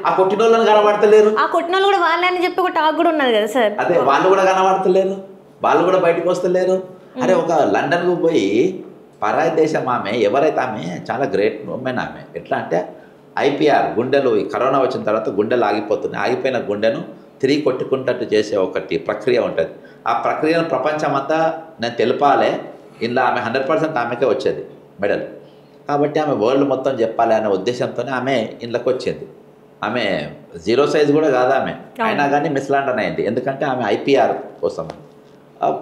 ఆ కొట్టిన వాళ్ళని కనబడతలేరు? ఆ కొట్టిన వాళ్ళు కూడా వాళ్ళని చెప్పి ఒక టాక్ కూడా ఉన్నది కదా సార్. అదే వాళ్ళు కూడా కనబడతలేరు, వాళ్ళు కూడా బయటకు వస్తలేరు. అరే ఒక లండన్కు పోయి పరాయి దేశం ఆమె, ఎవరైతే ఆమె చాలా గ్రేట్ ఉమెన్ ఆమె. ఎట్లా అంటే ఐపీఆర్ గుండెలు, ఈ కరోనా వచ్చిన తర్వాత గుండెలు ఆగిపోతున్నాయి, ఆగిపోయిన గుండెను తిరిగి కొట్టుకుంటట్టు చేసే ఒకటి ప్రక్రియ ఉంటుంది. ఆ ప్రక్రియను ప్రపంచమంతా నేను తెలపాలి, ఇలా ఆమె 100% ఆమెకే వచ్చేది మెడల్. కాబట్టి ఆమె వరల్డ్ మొత్తం చెప్పాలి అనే ఉద్దేశంతోనే ఆమె ఇంట్లోకి వచ్చింది. ఆమె 0 సైజ్ కూడా కాదు ఆమె, అయినా కానీ మిస్ లండన్ అయింది. ఎందుకంటే ఆమె ఐపీఆర్ కోసం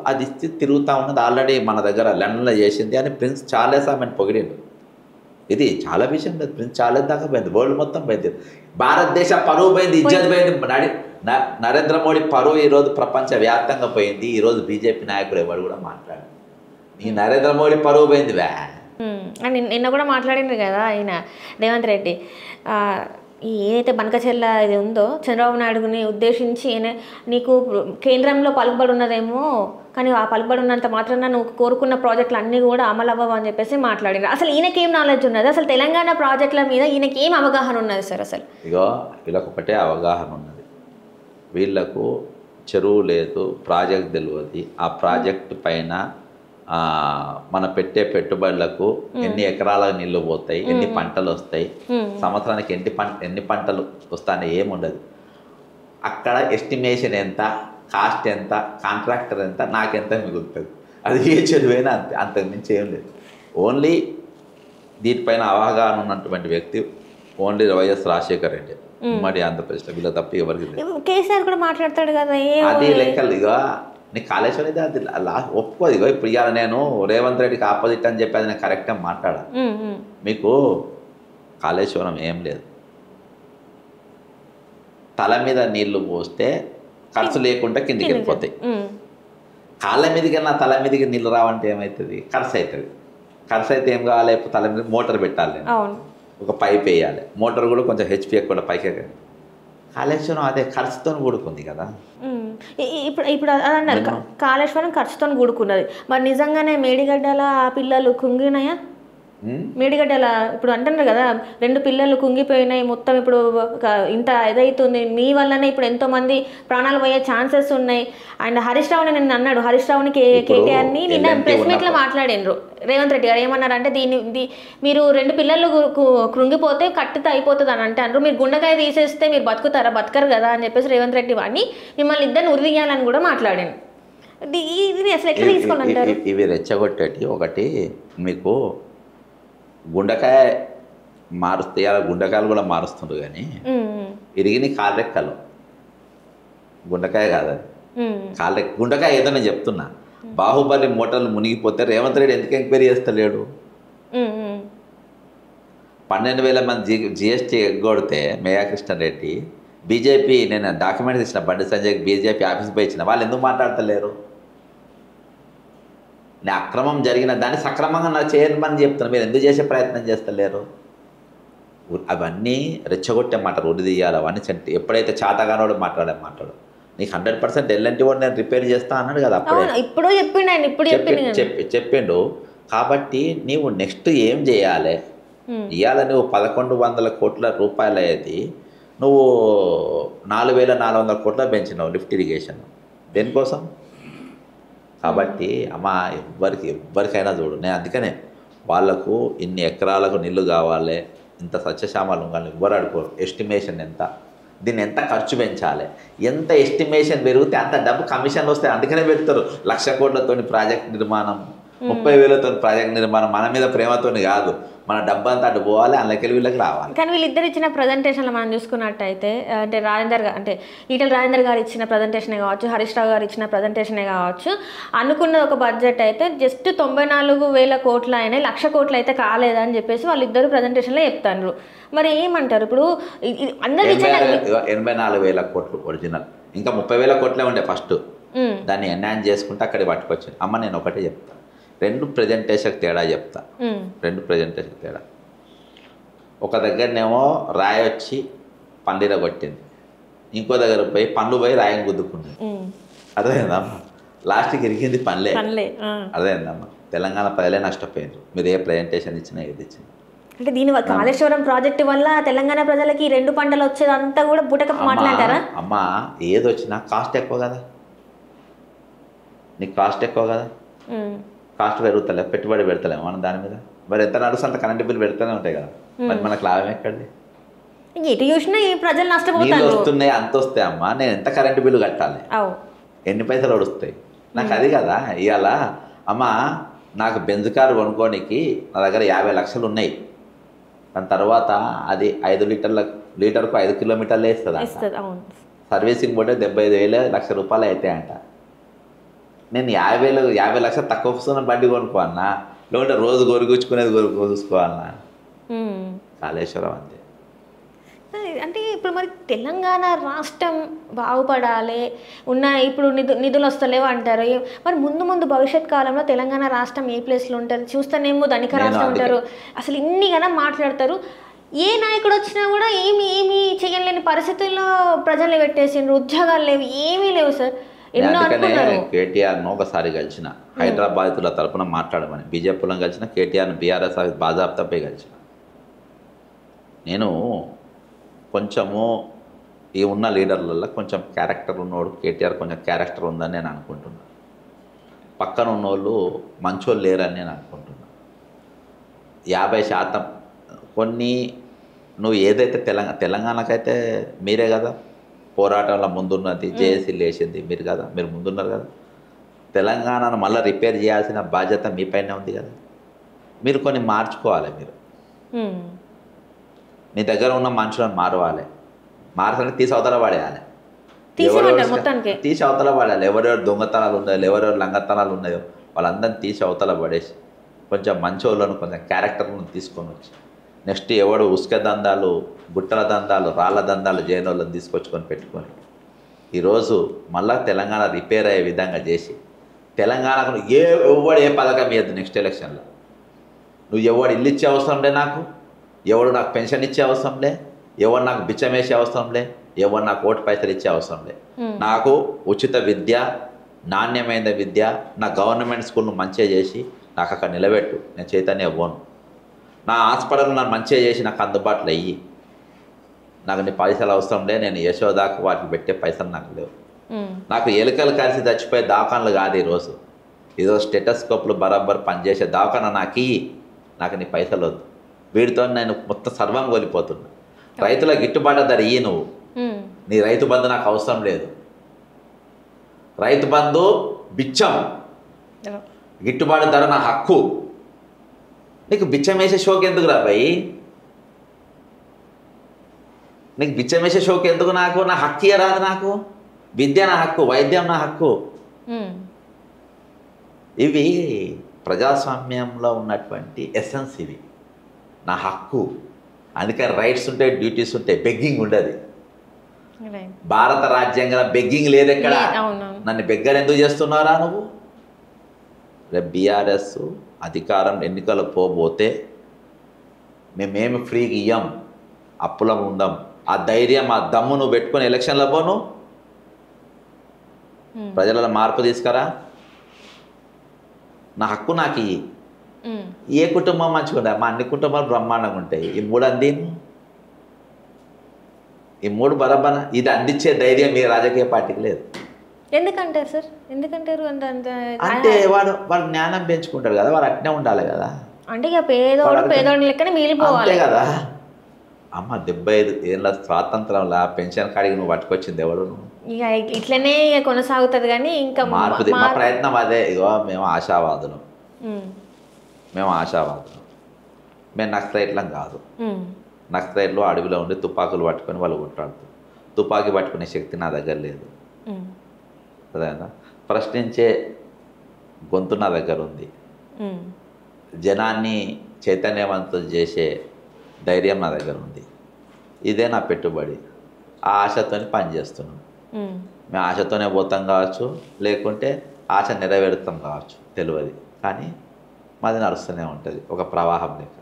అది ఇచ్చి తిరుగుతూ ఉన్నది. ఆల్రెడీ మన దగ్గర లండన్లో చేసింది అని ప్రిన్స్ చార్లెస్ ఆమెను పొగిడిండు. ఇది చాలా విషయం లేదు, ప్రిన్స్ చార్లెస్ దాకా పోయింది, వరల్డ్ మొత్తం పోయింది. భారతదేశ పరువు పోయింది, ఇజ్జత్ పోయింది. నరేంద్ర మోడీ పరువు ఈరోజు ప్రపంచవ్యాప్తంగా పోయింది. ఈరోజు బీజేపీ నాయకుడు ఎవరు కూడా మాట్లాడు, ఈ నరేంద్ర మోడీ పరువు పోయింది నిన్న కూడా మాట్లాడిండ్రు కదా ఆయన రేవంత్ రెడ్డి. ఏదైతే బనకచెర్ల ఇది ఉందో చంద్రబాబు నాయుడుని ఉద్దేశించి నీకు కేంద్రంలో పలుకుబడి ఉన్నదేమో, కానీ ఆ పలుకుబడి ఉన్నంత మాత్రాన నువ్వు కోరుకున్న ప్రాజెక్టులు అన్నీ కూడా అమలు అవ్వవు అని చెప్పేసి మాట్లాడినారు. అసలు ఈయనకేం నాలెడ్జ్ ఉన్నది? అసలు తెలంగాణ ప్రాజెక్టుల మీద ఈయనకి ఏం అవగాహన ఉన్నది సార్? అసలు వీళ్ళకు ఒకటే అవగాహన ఉన్నది, వీళ్ళకు చెరువు లేదు, ప్రాజెక్ట్ తెలియదు. ఆ ప్రాజెక్టు పైన మన పెట్టే పెట్టుబడులకు ఎన్ని ఎకరాల నీళ్లు పోతాయి, ఎన్ని పంటలు వస్తాయి, సంవత్సరానికి ఎన్ని పంటలు వస్తాయని ఏముండదు. అక్కడ ఎస్టిమేషన్ ఎంత, కాస్ట్ ఎంత, కాంట్రాక్టర్ ఎంత, నాకెంత మిగులుతుంది. అది ఏ చెరువైనా అంతే, అంతకుమించి ఏం లేదు. ఓన్లీ దీనిపైన అవగాహన ఉన్నటువంటి వ్యక్తి ఓన్లీ వైఎస్ రాజశేఖర్ రెడ్డి, ఉమ్మడి ఆంధ్రప్రదేశ్లో. వీళ్ళ తప్ప ఎవరికి లేదు. కేసీఆర్ కూడా మాట్లాడతాడు కదా, అది లెక్కలు. ఇక నీ కాళేశ్వరం అయితే అది ఒప్పుకోదు. ఇగో ఇప్పుడు ఇవాళ నేను రేవంత్ రెడ్డికి ఆపోజిట్ అని చెప్పి అది నేను కరెక్ట్గా మాట్లాడాను. మీకు కాళేశ్వరం ఏం లేదు, తల మీద నీళ్లు పోస్తే ఖర్చు లేకుండా కిందికి వెళ్ళిపోతాయి. కాళ్ళ మీదకి వెళ్ళినా తల మీదకి నీళ్ళు రావంటే ఏమవుతుంది? ఖర్చు అవుతుంది. ఖర్చు అయితే ఏం కావాలి? తల మీద మోటార్ పెట్టాలి, ఒక పైప్ వేయాలి. మోటార్ కూడా కొంచెం హెచ్పి ఎక్కువ పైకి. కాళేశ్వరం అదే ఖర్చుతో కూడుకుంది కదా. ఇప్పుడు అన్నారు కాళేశ్వరం ఖర్చుతో కూడుకున్నది. మరి నిజంగానే మేడిగడ్డల పిల్లలు కుంగినాయా? మేడిగడ్డల ఇప్పుడు అంటున్నారు కదా 2 పిల్లలు కుంగిపోయినాయి మొత్తం. ఇప్పుడు ఇంత ఇదవుతుంది మీ వల్లనే, ఇప్పుడు ఎంతోమంది ప్రాణాలు పోయే ఛాన్సెస్ ఉన్నాయి. అండ్ హరీష్ రావుని నిన్న అన్నాడు, హరీష్ రావుని కేటీఆర్ని నిన్న ప్రెస్ మీట్లో మాట్లాడినరు రేవంత్ రెడ్డి గారు. ఏమన్నారంటే మీరు 2 పిల్లలు కృంగిపోతే కట్టుతో అయిపోతుంది అని అంటారు, మీరు గుండెకాయ తీసేస్తే మీరు బతుకుతారా? బతకరు కదా అని చెప్పేసి రేవంత్ రెడ్డి వాడిని మిమ్మల్ని ఇద్దరిని ఉరిదీయాలని కూడా మాట్లాడాను. ఇది అసలు ఎట్లా తీసుకోవాలంటారు? ఇవి రెచ్చగొట్టేటి. ఒకటి మీకు గుండెకాయ మారుస్తే, గుండెకాయలు కూడా మారుస్తుండ్రు కానీ ఇరిగిన కాళ్ళెక్కలు గుండెకాయ కాదని. గుండెకాయ ఏదో నేను చెప్తున్నా. బాహుబలి మోటార్లు మునిగిపోతే రేవంత్ రెడ్డి ఎందుకు ఎంక్వైరీ చేస్తలేడు? 12,000 మంది జిఎస్టీ ఎగ్గొడితే మేయాకృష్ణారెడ్డి బీజేపీ, నేను డాక్యుమెంట్ ఇచ్చిన బండి సంజయ్ బీజేపీ ఆఫీస్ పోయి ఇచ్చిన, వాళ్ళు ఎందుకు మాట్లాడతలేరు? అక్రమం జరిగిన దాన్ని సక్రమంగా నా చేయమని చెప్తున్నా, మీరు ఎందుకు చేసే ప్రయత్నం చేస్తలేరు? అవన్నీ రెచ్చగొట్టే మాటలు, ఉడి తీయాలి అవన్నీ. ఎప్పుడైతే చాతగానోడు మాట్లాడు నీకు 100% ఎల్ఎన్టీ వాడు నేను రిపేర్ చేస్తా అన్నాడు కదా అప్పుడే. ఇప్పుడు చెప్పిండు. కాబట్టి నీవు నెక్స్ట్ ఏం చేయాలి? ఇవాళ నువ్వు 1,100 కోట్ల రూపాయలు అయ్యేది నువ్వు 4,400 కోట్ల పెంచినావు లిఫ్ట్ ఇరిగేషన్. దేనికోసం? కాబట్టి అమ్మ ఎవరికైనా చూడు, నేను అందుకనే వాళ్ళకు ఇన్ని ఎకరాలకు నీళ్ళు కావాలి, ఇంత సత్యశ్యామలు ఉండాలి, ఎవ్వరు అడుకోరు. ఎస్టిమేషన్ ఎంత, దీన్ని ఎంత ఖర్చు పెంచాలి, ఎంత ఎస్టిమేషన్ పెరిగితే అంత డబ్బు కమిషన్లు వస్తాయి. అందుకనే పెడతారు 1,00,000 కోట్లతోని ప్రాజెక్ట్ నిర్మాణం, 30,000తో ప్రాజెక్ట్ నిర్మాణం. మన మీద ప్రేమతోని కాదు, మన డబ్బు అంతా అటు పోవాలి, అందులోకి వీళ్ళకి రావాలి. కానీ వీళ్ళిద్దరు ఇచ్చిన ప్రజెంటేషన్లో మనం చూసుకున్నట్టయితే, అంటే ఈటెల రాజేందర్ గారు ఇచ్చిన ప్రజెంటేషనే కావచ్చు, హరీష్ రావు గారు ఇచ్చిన ప్రజెంటేషనే కావచ్చు, అనుకున్న ఒక బడ్జెట్ అయితే జస్ట్ 94,000 కోట్లు అయినాయి, 1,00,000 కోట్లు అయితే కాలేదని చెప్పేసి వాళ్ళిద్దరు ప్రజెంటేషన్లో చెప్తారు. మరి ఏమంటారు? ఇప్పుడు అందరూ 84,000 కోట్లు ఒరిజినల్, ఇంకా 30,000 కోట్లే ఉండే ఫస్ట్. దాన్ని ఎన్హాన్స్ చేసుకుంటే అక్కడికి పట్టుకొచ్చింది. అమ్మ నేను ఒకటే చెప్తా, 2 ప్రెజెంటేషన్ తేడా చెప్తా. 2 ప్రెజెంటేషన్ తేడా. ఒక దగ్గరనేమో రాయి వచ్చి పండిర కొట్టింది, ఇంకో దగ్గర పోయి పండ్లు పోయి రాయిని గుద్దుకుంది. అర్థమైందమ్మా? లాస్ట్కి ఇరిగింది పనులే. అర్థమైందమ్మా? తెలంగాణ ప్రజలే నష్టపోయింది మీరు ఏ ప్రెజెంటేషన్ ఇచ్చినా ఏది ఇచ్చింది. అంటే దీని కాళేశ్వరం ప్రాజెక్టు వల్ల తెలంగాణ ప్రజలకి 2 పంటలు వచ్చేదంతా కూడా బుటక మాట్లాడతారా? అమ్మా ఏది వచ్చినా కాస్ట్ ఎక్కువ కదా, నీకు కాస్ట్ ఎక్కువ కదా, కాస్ట్ పెరుగుతలే, పెట్టుబడి పెడతలేము మనం దాని మీద. మరి ఎంత నడుస్తూ అంత కరెంట్ బిల్లు పెడుతూనే ఉంటాయి కదా, మరి మనకు లాభం ఎక్కడిది? ఎటు చూసినా ఈ ప్రజలు నష్టపోతారు. వస్తున్నాయి అంత వస్తాయి అమ్మా, నేను ఎంత కరెంటు బిల్లు కట్టాలి, ఎన్ని పైసలు వస్తాయి నాకు? అది కదా ఇవాళ. అమ్మ నాకు బెంజ్ కారు కొనుక్కోనికి నా దగ్గర 50 లక్షలు ఉన్నాయి. దాని తర్వాత అది 5 లీటర్కు 5 కిలోమీటర్లు వేస్తుంది. సర్వీసింగ్ పోతే 75,000 1,00,000 రూపాయలు అవుతాయంట. నేను 50 లక్షలు తక్కువ వస్తున్న బండి కొనుక్కోవాలన్నా, లేకుంటే రోజు గొరుగుచ్చుకునేది చూసుకోవాలన్నా? కాళేశ్వరం అంతే. అంటే ఇప్పుడు మరి తెలంగాణ రాష్ట్రం బాగుపడాలి, ఇప్పుడు నిధులు వస్తలేవు అంటారు. మరి ముందు భవిష్యత్ కాలంలో తెలంగాణ రాష్ట్రం ఏ ప్లేస్లో ఉంటుంది? చూస్తేనేమో ధనిక రాష్ట్రం ఉంటారు, అసలు ఇన్ని కన్నా మాట్లాడతారు. ఏ నాయకుడు వచ్చినా కూడా ఏమీ చేయలేని పరిస్థితుల్లో ప్రజల్ని పెట్టేసిండ్రు, ఉద్యోగాలు లేవు, ఏమీ లేవు సార్. కేటీఆర్ను ఒకసారి కలిసిన, హైదరాబాద్ల తరఫున మాట్లాడమని బీజేపీలో కలిసిన, కేటీఆర్ను బీఆర్ఎస్ బాజాబ్తాపై కలిసిన. నేను కొంచెము ఈ ఉన్న లీడర్లలో కొంచెం క్యారెక్టర్ ఉన్నోడు కేటీఆర్, కొంచెం క్యారెక్టర్ ఉందని నేను అనుకుంటున్నాను. పక్కన ఉన్నోళ్ళు మంచోళ్ళు లేరని నేను అనుకుంటున్నాను. 50% కొన్ని నువ్వు ఏదైతే తెలంగాణకైతే మీరే కదా పోరాటంలో ముందున్నది, జేఏసీ లేచింది మీరు కదా, మీరు ముందున్నారు కదా. తెలంగాణను మళ్ళీ రిపేర్ చేయాల్సిన బాధ్యత మీ పైన ఉంది కదా. మీరు కొన్ని మార్చుకోవాలి. మీరు మీ దగ్గర ఉన్న మనుషులను మారవాలి. మారతానికి తీసి అవతల పడేయాలి. తీసి అవతల పడేయాలి. ఎవరెవరు దొంగతనాలు ఉన్నాయో, ఎవరెవరు లంగతనాలు ఉన్నాయో వాళ్ళందరినీ తీసి అవతల పడేసి కొంచెం మంచోళ్ళను, కొంచెం క్యారెక్టర్లను తీసుకొని వచ్చి నెక్స్ట్ ఎవడు ఉసుక దందాలు, గుట్టల దందాలు, రాళ్ళ దందాలు జైనోళ్ళని తీసుకొచ్చుకొని పెట్టుకొని ఈరోజు మళ్ళీ తెలంగాణ రిపేర్ అయ్యే విధంగా చేసి తెలంగాణకు ఎవడు ఏ పథకం ఇవ్వద్దు. నెక్స్ట్ ఎలక్షన్లో నువ్వు ఎవడు ఇల్లు ఇచ్చే అవసరం లే, నాకు ఎవడు నాకు పెన్షన్ ఇచ్చే అవసరం లే, ఎవరు నాకు బిచ్చం వేసే అవసరం లే, ఎవరు నాకు ఓటు పైసలు ఇచ్చే అవసరం లే. నాకు ఉచిత విద్య, నాణ్యమైన విద్య, నా గవర్నమెంట్ స్కూల్ను మంచిగా చేసి నాకు అక్కడ నిలబెట్టు. నేను చైతన్య పోను. నా హాస్పిటల్ నన్ను మంచిగా చేసి నాకు అందుబాటులో అయ్యి. నాకు నీ పైసలు అవసరం లే, నేను యశోదాకు వాటికి పెట్టే పైసలు నాకు లేవు. నాకు ఎలుకలు కలిసి చచ్చిపోయే దావకాన్లు కాదు ఈరోజు. ఈరోజు స్టెటస్కోప్లు బరాబర్ పనిచేసే దావకాన నాకు నాకు నీ పైసలు వద్దు. వీటితో నేను మొత్తం సర్వం కోల్పోతున్నా. రైతుల గిట్టుబాటు ధర ఇయ్యి నువ్వు. నీ రైతు బంధు నాకు అవసరం లేదు. రైతు బంధు బిచ్చం, గిట్టుబాటు ధర నా హక్కు. నీకు బిచ్చం వేసే షోకి ఎందుకు రా భయ్? నీకు బిచ్చం వేసే షోకి ఎందుకు? నాకు నా హక్కు రాదు. నాకు విద్య నా హక్కు, వైద్యం నా హక్కు. ఇవి ప్రజాస్వామ్యంలో ఉన్నటువంటి ఎసెన్స్. ఇవి నా హక్కు. అందుకే రైట్స్ ఉంటాయి, డ్యూటీస్ ఉంటాయి, బెగ్గింగ్ ఉండదు. భారత రాజ్యాంగంలో బెగ్గింగ్ లేదు ఎక్కడ. నన్ను బెగ్గర్ ఎందుకు చేస్తున్నారా నువ్వు? రేపు బీఆర్ఎస్ అధికారం ఎన్నికలు పోబోతే మేమేమి ఫ్రీగా ఇయ్యం, అప్పులం ఉందాం. ఆ ధైర్యం, ఆ దమ్ము నువ్వు పెట్టుకొని ఎలక్షన్లో పోను, ప్రజల మార్పు తీసుకురా. నా హక్కు నాకు ఇయ్యి. ఏ కుటుంబం మంచిగా ఉంటాయి? మా అన్ని కుటుంబాలు బ్రహ్మాండంగా ఉంటాయి. ఈ మూడు అందిను, ఈ మూడు బరాబర. ఇది అందించే ధైర్యం మీ రాజకీయ పార్టీకి లేదు. ఎందుకంటారు సార్? ఎందుకంటారు? అంటే వాడు జ్ఞానం పెంచుకుంటాడు కదా, వాడు అట్నే ఉండాలి కదా. అంటే ఇక పేదోడి లెక్కనే మిగిలిపోవాలి కదా. అమ్మ 75 ఏళ్ళ స్వాతంత్రంలో పెన్షన్ కాడికి నువ్వు పట్టుకొచ్చింది ఎవడు? నువ్వు ఇక ఇట్లనే కొనసాగుతుంది. కానీ ఇంకా మార్పు మా ప్రయత్నం అదే. ఇగో మేము ఆశావాదులం, మేము నక్సలైట్లం కాదు. నక్సలైట్లు అడవిలో ఉండి తుపాకులు పట్టుకొని వాళ్ళు కొట్టాడుతారు. తుపాకీ పట్టుకునే శక్తి నా దగ్గర లేదు. అదేనా? ప్రశ్నించే గొంతు నా దగ్గర ఉంది. జనాన్ని చైతన్యవంతం చేసే ధైర్యం నా దగ్గర ఉంది. ఇదే నా పెట్టుబడి. ఆ ఆశతోనే పనిచేస్తున్నాం. మేము ఆశతోనే పోతాం కావచ్చు, లేకుంటే ఆశ నెరవేరుతాం కావచ్చు, తెలియదు. కానీ మాది నడుస్తూనే ఉంటుంది ఒక ప్రవాహం లెక్క.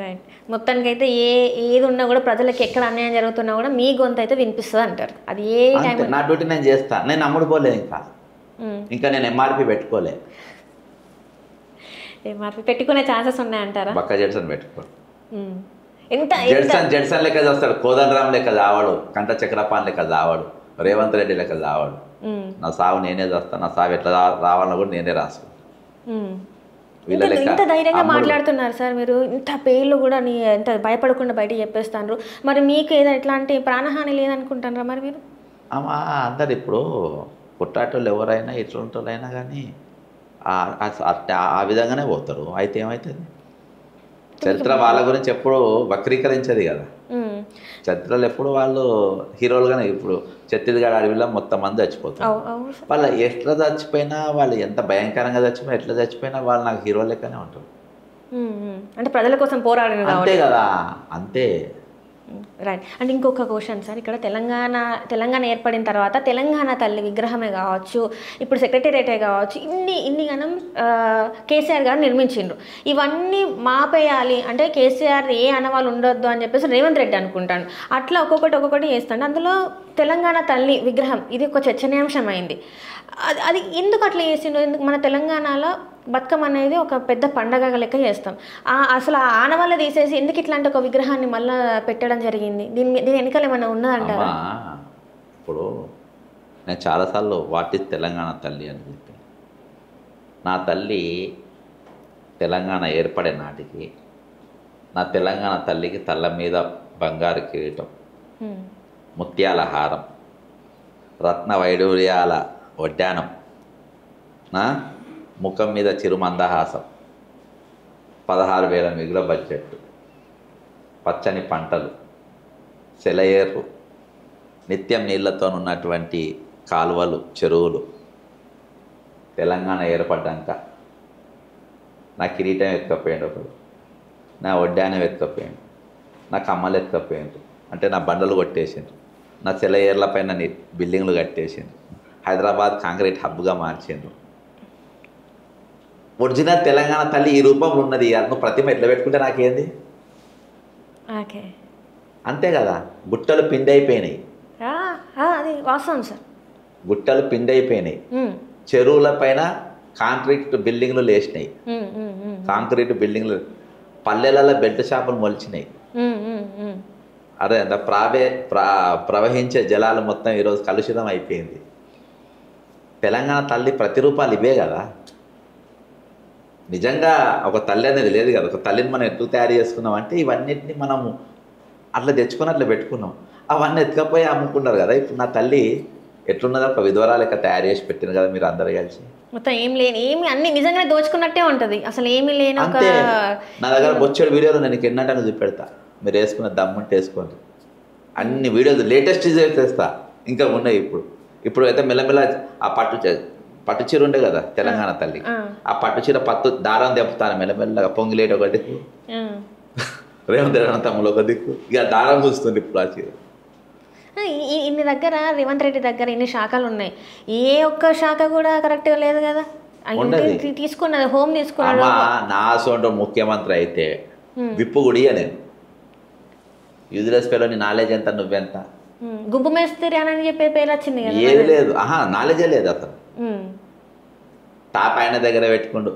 రైట్. మొత్తానికైతే ఏది ఉన్నా కూడా ప్రజలకు ఎక్కడ అన్యాయం జరుగుతున్నా కూడా మీ గొంతు అయితే వినిపిస్తుంది అంటారు. అది ఏ టైం నా డ్యూటీ నేను చేస్తాను. నేను అమ్ముడుపోలే, ఇంకా నేను ఎంఆర్పి పెట్టుకోలే. ఎంఆర్పి పెట్టుకునే ఛాన్సెస్ ఉన్నాయంటారా? బక్క జెడ్సన్ పెట్టుకో. జెడ్సన్ లెక్క చేస్తాడు, కోదండరామ్ లెక్క చావాడు, కంట చక్రపాణి లెక్క చావాడు, రేవంత్ రెడ్డి లెక్క చావాడు. నా సావు నేనే చేస్తాను. నా సావు ఎట్లా రావాలని కూడా నేనే రాసుకుంటాను. ఇంత ధైర్యంగా మాట్లాడుతున్నారు సార్ మీరు. ఇంత పేర్లు కూడా ఎంత భయపడకుండా బయట చెప్పేస్తున్నారు. మరి మీకు ఏదో ఎట్లాంటి ప్రాణహాని లేదనుకుంటున్నారా మరి మీరు? అందరు ఇప్పుడు పుట్టాటోళ్ళు ఎవరైనా ఇట్లుంటోళ్ళైనా కానీ ఆ విధంగానే పోతారు. అయితే ఏమవుతుంది? చరిత్ర వాళ్ళ గురించి ఎప్పుడు వక్రీకరించదు కదా. చరిత్రలు ఎప్పుడు వాళ్ళు హీరోలుగానే. ఇప్పుడు ఛత్తీస్గఢ్ అడవిలో మొత్తం మంది చచ్చిపోతారు. వాళ్ళు ఎట్లా చచ్చిపోయినా, వాళ్ళు ఎంత భయంకరంగా చచ్చిపోయినా, ఎట్లా చచ్చిపోయినా వాళ్ళు నాకు హీరో లెక్కనే ఉంటారు. అంటే ప్రజల కోసం పోరాడిన అంతే కదా. అంతే. రైట్. అంటే ఇంకొక క్వశ్చన్ సార్, ఇక్కడ తెలంగాణ ఏర్పడిన తర్వాత తెలంగాణ తల్లి విగ్రహమే కావచ్చు, ఇప్పుడు సెక్రటేరియటే కావచ్చు, ఇన్ని గణం కేసీఆర్ గారు నిర్మించిండ్రు. ఇవన్నీ మాపేయాలి అంటే కేసీఆర్ ఏ అనవాళ్ళు ఉండొద్దు అని చెప్పేసి రేవంత్ రెడ్డి అనుకుంటాను. అట్లా ఒక్కొక్కటి చేస్తాడు. అందులో తెలంగాణ తల్లి విగ్రహం ఇది ఒక చర్చనీయాంశం అయింది. అది ఎందుకు అట్లా చేసిండు? ఎందుకు మన తెలంగాణలో బతుకమ్మ అనేది ఒక పెద్ద పండగ లెక్క చేస్తాం. అసలు ఆ ఆనవాళ్ళ తీసేసి ఎందుకు ఇట్లాంటి ఒక విగ్రహాన్ని మళ్ళీ పెట్టడం జరిగింది? దీని వెనకాల ఏమైనా ఉన్నదంటారా? ఇప్పుడు నేను చాలాసార్లు వాట్ ఈజ్ తెలంగాణ తల్లి అని చెప్పి, నా తల్లి తెలంగాణ ఏర్పడే నాటికి నా తెలంగాణ తల్లికి తల్ల మీద బంగారు కిరీటం, ముత్యాల హారం, రత్న వైడూర్యాల వడ్డానం, ముఖం మీద చిరుమందహాసం, 16,000 మిగుల బడ్జెట్, పచ్చని పంటలు, సెలయేర్లు, నిత్యం నీళ్లతో ఉన్నటువంటి కాలువలు, చెరువులు. తెలంగాణ ఏర్పడ్డాక నా కిరీటం ఎత్తుకపోయాడు ఒకడు, నా వడ్డానం ఎత్తుకపోయాడు, నా కమ్మలు ఎత్తుకపోయాడు, అంటే నా బండలు కొట్టేసిండ్రు, నా సెలయేర్ల పైన బిల్డింగ్లు కట్టేసిండ్రు, హైదరాబాద్ కాంక్రీట్ హబ్గా మార్చిండ్రు. ఒరిజినల్ తెలంగాణ తల్లి ఈ రూపంలో ఉన్నది. నువ్వు ప్రతిమ ఎట్లా పెట్టుకుంటే నాకేంది? ఓకే, అంతే కదా. గుట్టలు పిండి అయిపోయినాయి, అది వాస్తవం సార్. గుట్టలు పిండి అయిపోయినాయి, చెరువుల పైన కాంక్రీట్ బిల్డింగ్లు లేచినాయి, కాంక్రీట్ బిల్డింగ్లు, పల్లెలలో బెల్ట్ షాపులు మొలిచినాయి. అదే అంత ప్రవహించే జలాలు మొత్తం ఈరోజు కలుషితం అయిపోయింది. తెలంగాణ తల్లి ప్రతిరూపాలు ఇవే కదా. నిజంగా ఒక తల్లి అనేది లేదు కదా. ఒక తల్లిని మనం ఎట్లు తయారు చేసుకున్నాం అంటే ఇవన్నిటిని మనము అట్లా తెచ్చుకొని అట్లా పెట్టుకున్నాం. అవన్నీ ఎత్తుకపోయి అమ్ముకున్నారు కదా. ఇప్పుడు నా తల్లి ఎట్లున్నదో ఒక విధవరాలు లెక్క తయారు చేసి పెట్టింది కదా మీరు అందరు కలిసి. మొత్తం ఏం లేని, ఏమి అన్ని నిజంగానే దోచుకున్నట్టే ఉంటుంది. అసలు ఏమి లేని అంతే. నా దగ్గర బొచ్చెడు వీడియోలు నేను ఎన్నంటే చూపెడతా, మీరు వేసుకున్న దమ్ముంటే వేసుకోండి. అన్ని వీడియోలు లేటెస్ట్ చేస్తా, ఇంకా ఉన్నాయి. ఇప్పుడు అయితే మెల్లమెల్ల ఆ పట్టు చీర ఉండే కదా తెలంగాణ తల్లి, ఆ పట్టు చీర దారం తెప్పుతాను మెల్లమెల్లగా. పొంగిలేటి ఒక దిక్కు, రేవంత్ రెడ్డి తమ్ముడు ఒక దిక్కు, ఇక దారం కూస్తుంది ఇప్పుడు ఆ చీర. ఇన్ని దగ్గర రేవంత్ రెడ్డి దగ్గర ఇన్ని శాఖలు ఉన్నాయి, ఏ ఒక్క శాఖ కూడా కరెక్ట్గా లేదు కదా. తీసుకున్నది హోమ్ తీసుకున్నాడు. నా సొంత ముఖ్యమంత్రి అయితే విప్పు గుడియా నేను యూజ్లెస్ పేరుని నాలెడ్జ్ ఎంత నువ్వెంత గుంపు మేస్త్రి అని చెప్పే పేరు వచ్చింది కదా. ఏది లేదు, నాలెడ్జే లేదు అతను. టాప్ ఆయన దగ్గర పెట్టుకుండు,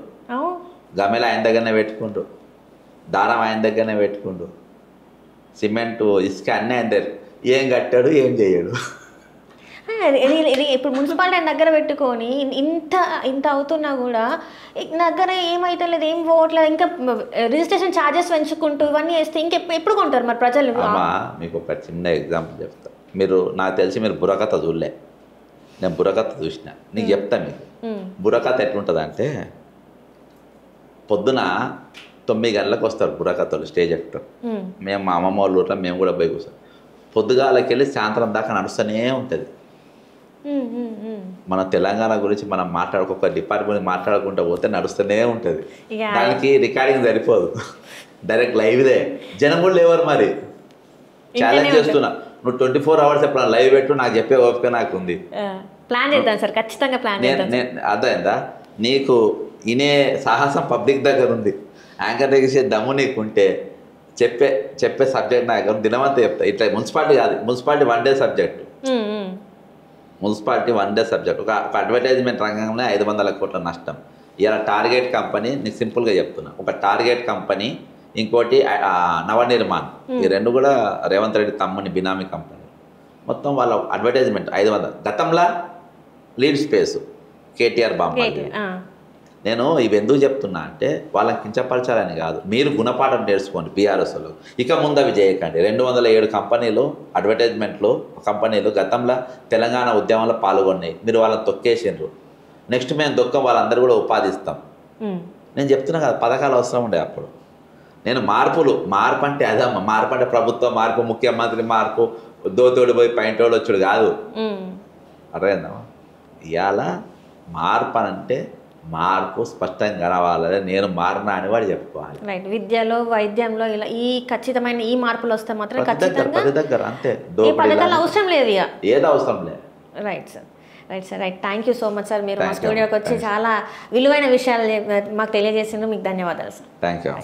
గమెల ఆయన దగ్గరనే పెట్టుకుండు, దారం ఆయన దగ్గరనే పెట్టుకుండు, సిమెంటు ఇసుక అన్నీ ఆయన దగ్గర. ఏం కట్టాడు, ఏం చేయడు. ఇప్పుడు మున్సిపాలిటీ ఆయన దగ్గర పెట్టుకొని ఇంత అవుతున్నా కూడా దగ్గర ఏమైతే లేదు, ఏం పోవట్లేదు. ఇంకా రిజిస్ట్రేషన్ ఛార్జెస్ పెంచుకుంటూ ఇవన్నీ వేస్తే ఇంకెప్పుడు కొంటారు మరి ప్రజలు? మీకు ఒక చిన్న ఎగ్జాంపుల్ చెప్తా. మీరు నాకు తెలిసి మీరు బుర్రకథ చూడలే, నేను బుర్రకథ చూసిన, నీకు చెప్తా. మీకు బుర్రకథ ఎట్లుంటుంది అంటే, పొద్దున 9 గంటలకు వస్తారు బుర్రకథలు స్టేజ్ యాక్టర్. మేము మా అమ్మమ్మ వాళ్ళ ఊర్లో మేము కూడా పోయి కూర్చోం. పొద్దుగాలకి వెళ్ళి సాయంత్రం దాకా నడుస్తూనే ఉంటుంది. మన తెలంగాణ గురించి మనం ఒక డిపార్ట్మెంట్ మాట్లాడుకుంటూ పోతే నడుస్తూనే ఉంటుంది. దానికి రికార్డింగ్ సరిపోదు, డైరెక్ట్ లైవ్దే. జనం కూడా లేవారు. మరి ఛాలెంజ్ చేస్తున్నా, నువ్వు 24 hours ఎప్పుడు లైవ్ పెట్టు, నాకు చెప్పే ఓపిక నాకు ఉంది. ప్లాన్ చేద్దాం సార్, ఖచ్చితంగా ప్లాన్ చేద్దాం. అర్థమైందా? నీకు ఇనే సాహసం పబ్లిక్ దగ్గర ఉంది, యాంకర్ చేసే దమ్ము నీకుంటే చెప్పే సబ్జెక్ట్ నా దగ్గర దినమంతా చెప్తా. ఇట్లా మున్సిపాలిటీ కాదు, municipality 1 day subject. Municipality 1 day subject. ఒక అడ్వర్టైజ్మెంట్ రంగంలో 500 కోట్ల నష్టం. ఇలా టార్గెట్ కంపెనీ, నీకు సింపుల్గా చెప్తున్నా, ఒక టార్గెట్ కంపెనీ, ఇంకోటి నవనిర్మాణ్. ఈ రెండు కూడా రేవంత్ రెడ్డి తమ్ముని బినామీ కంపెనీ. మొత్తం వాళ్ళ అడ్వర్టైజ్మెంట్ 500. గతంలో లీడ్ స్పేస్ కేటీఆర్ బాంబ. నేను ఇవి ఎందుకు చెప్తున్నా అంటే వాళ్ళని కించపరచాలని కాదు, మీరు గుణపాఠం నేర్చుకోండి బీఆర్ఎస్లో. ఇక ముందు అవి చేయకండి. 207 కంపెనీలు అడ్వర్టైజ్మెంట్లు కంపెనీలు గతంలో తెలంగాణ ఉద్యమంలో పాల్గొన్నాయి, మీరు వాళ్ళని తొక్కేసిండ్రు. నెక్స్ట్ మేము దొక్కం, వాళ్ళందరూ కూడా ఉపాధిస్తాం. నేను చెప్తున్నా కదా, పథకాలు అవసరం ఉండే అప్పుడు. నేను మార్పు అంటే అదమ్మా, మార్పు అంటే ప్రభుత్వ మార్పు, ముఖ్యమంత్రి మార్పు, దోతోడు పోయి పైంటోడు వచ్చాడు కాదు. అర్థమైందమ్మా? ఇవాళ మార్పు అంటే మార్పు స్పష్టంగా కనవాలని, నేను మారినా అని వాడు చెప్పుకోవాలి. రైట్. విద్యలో, వైద్యంలో ఇలా ఈ ఖచ్చితమైన ఈ మార్పులు వస్తే మాత్రం ప్రతి దగ్గర అంతే. పథకాలు అవసరం లేదు, ఇక ఏది అవసరం లేదు. Right sir, right sir, right. Thank you so much sir. మీరు మా స్టూడియోకి వచ్చి చాలా విలువైన విషయాలు మాకు తెలియజేసిండ్రు. మీకు ధన్యవాదాలు సార్. Thank you.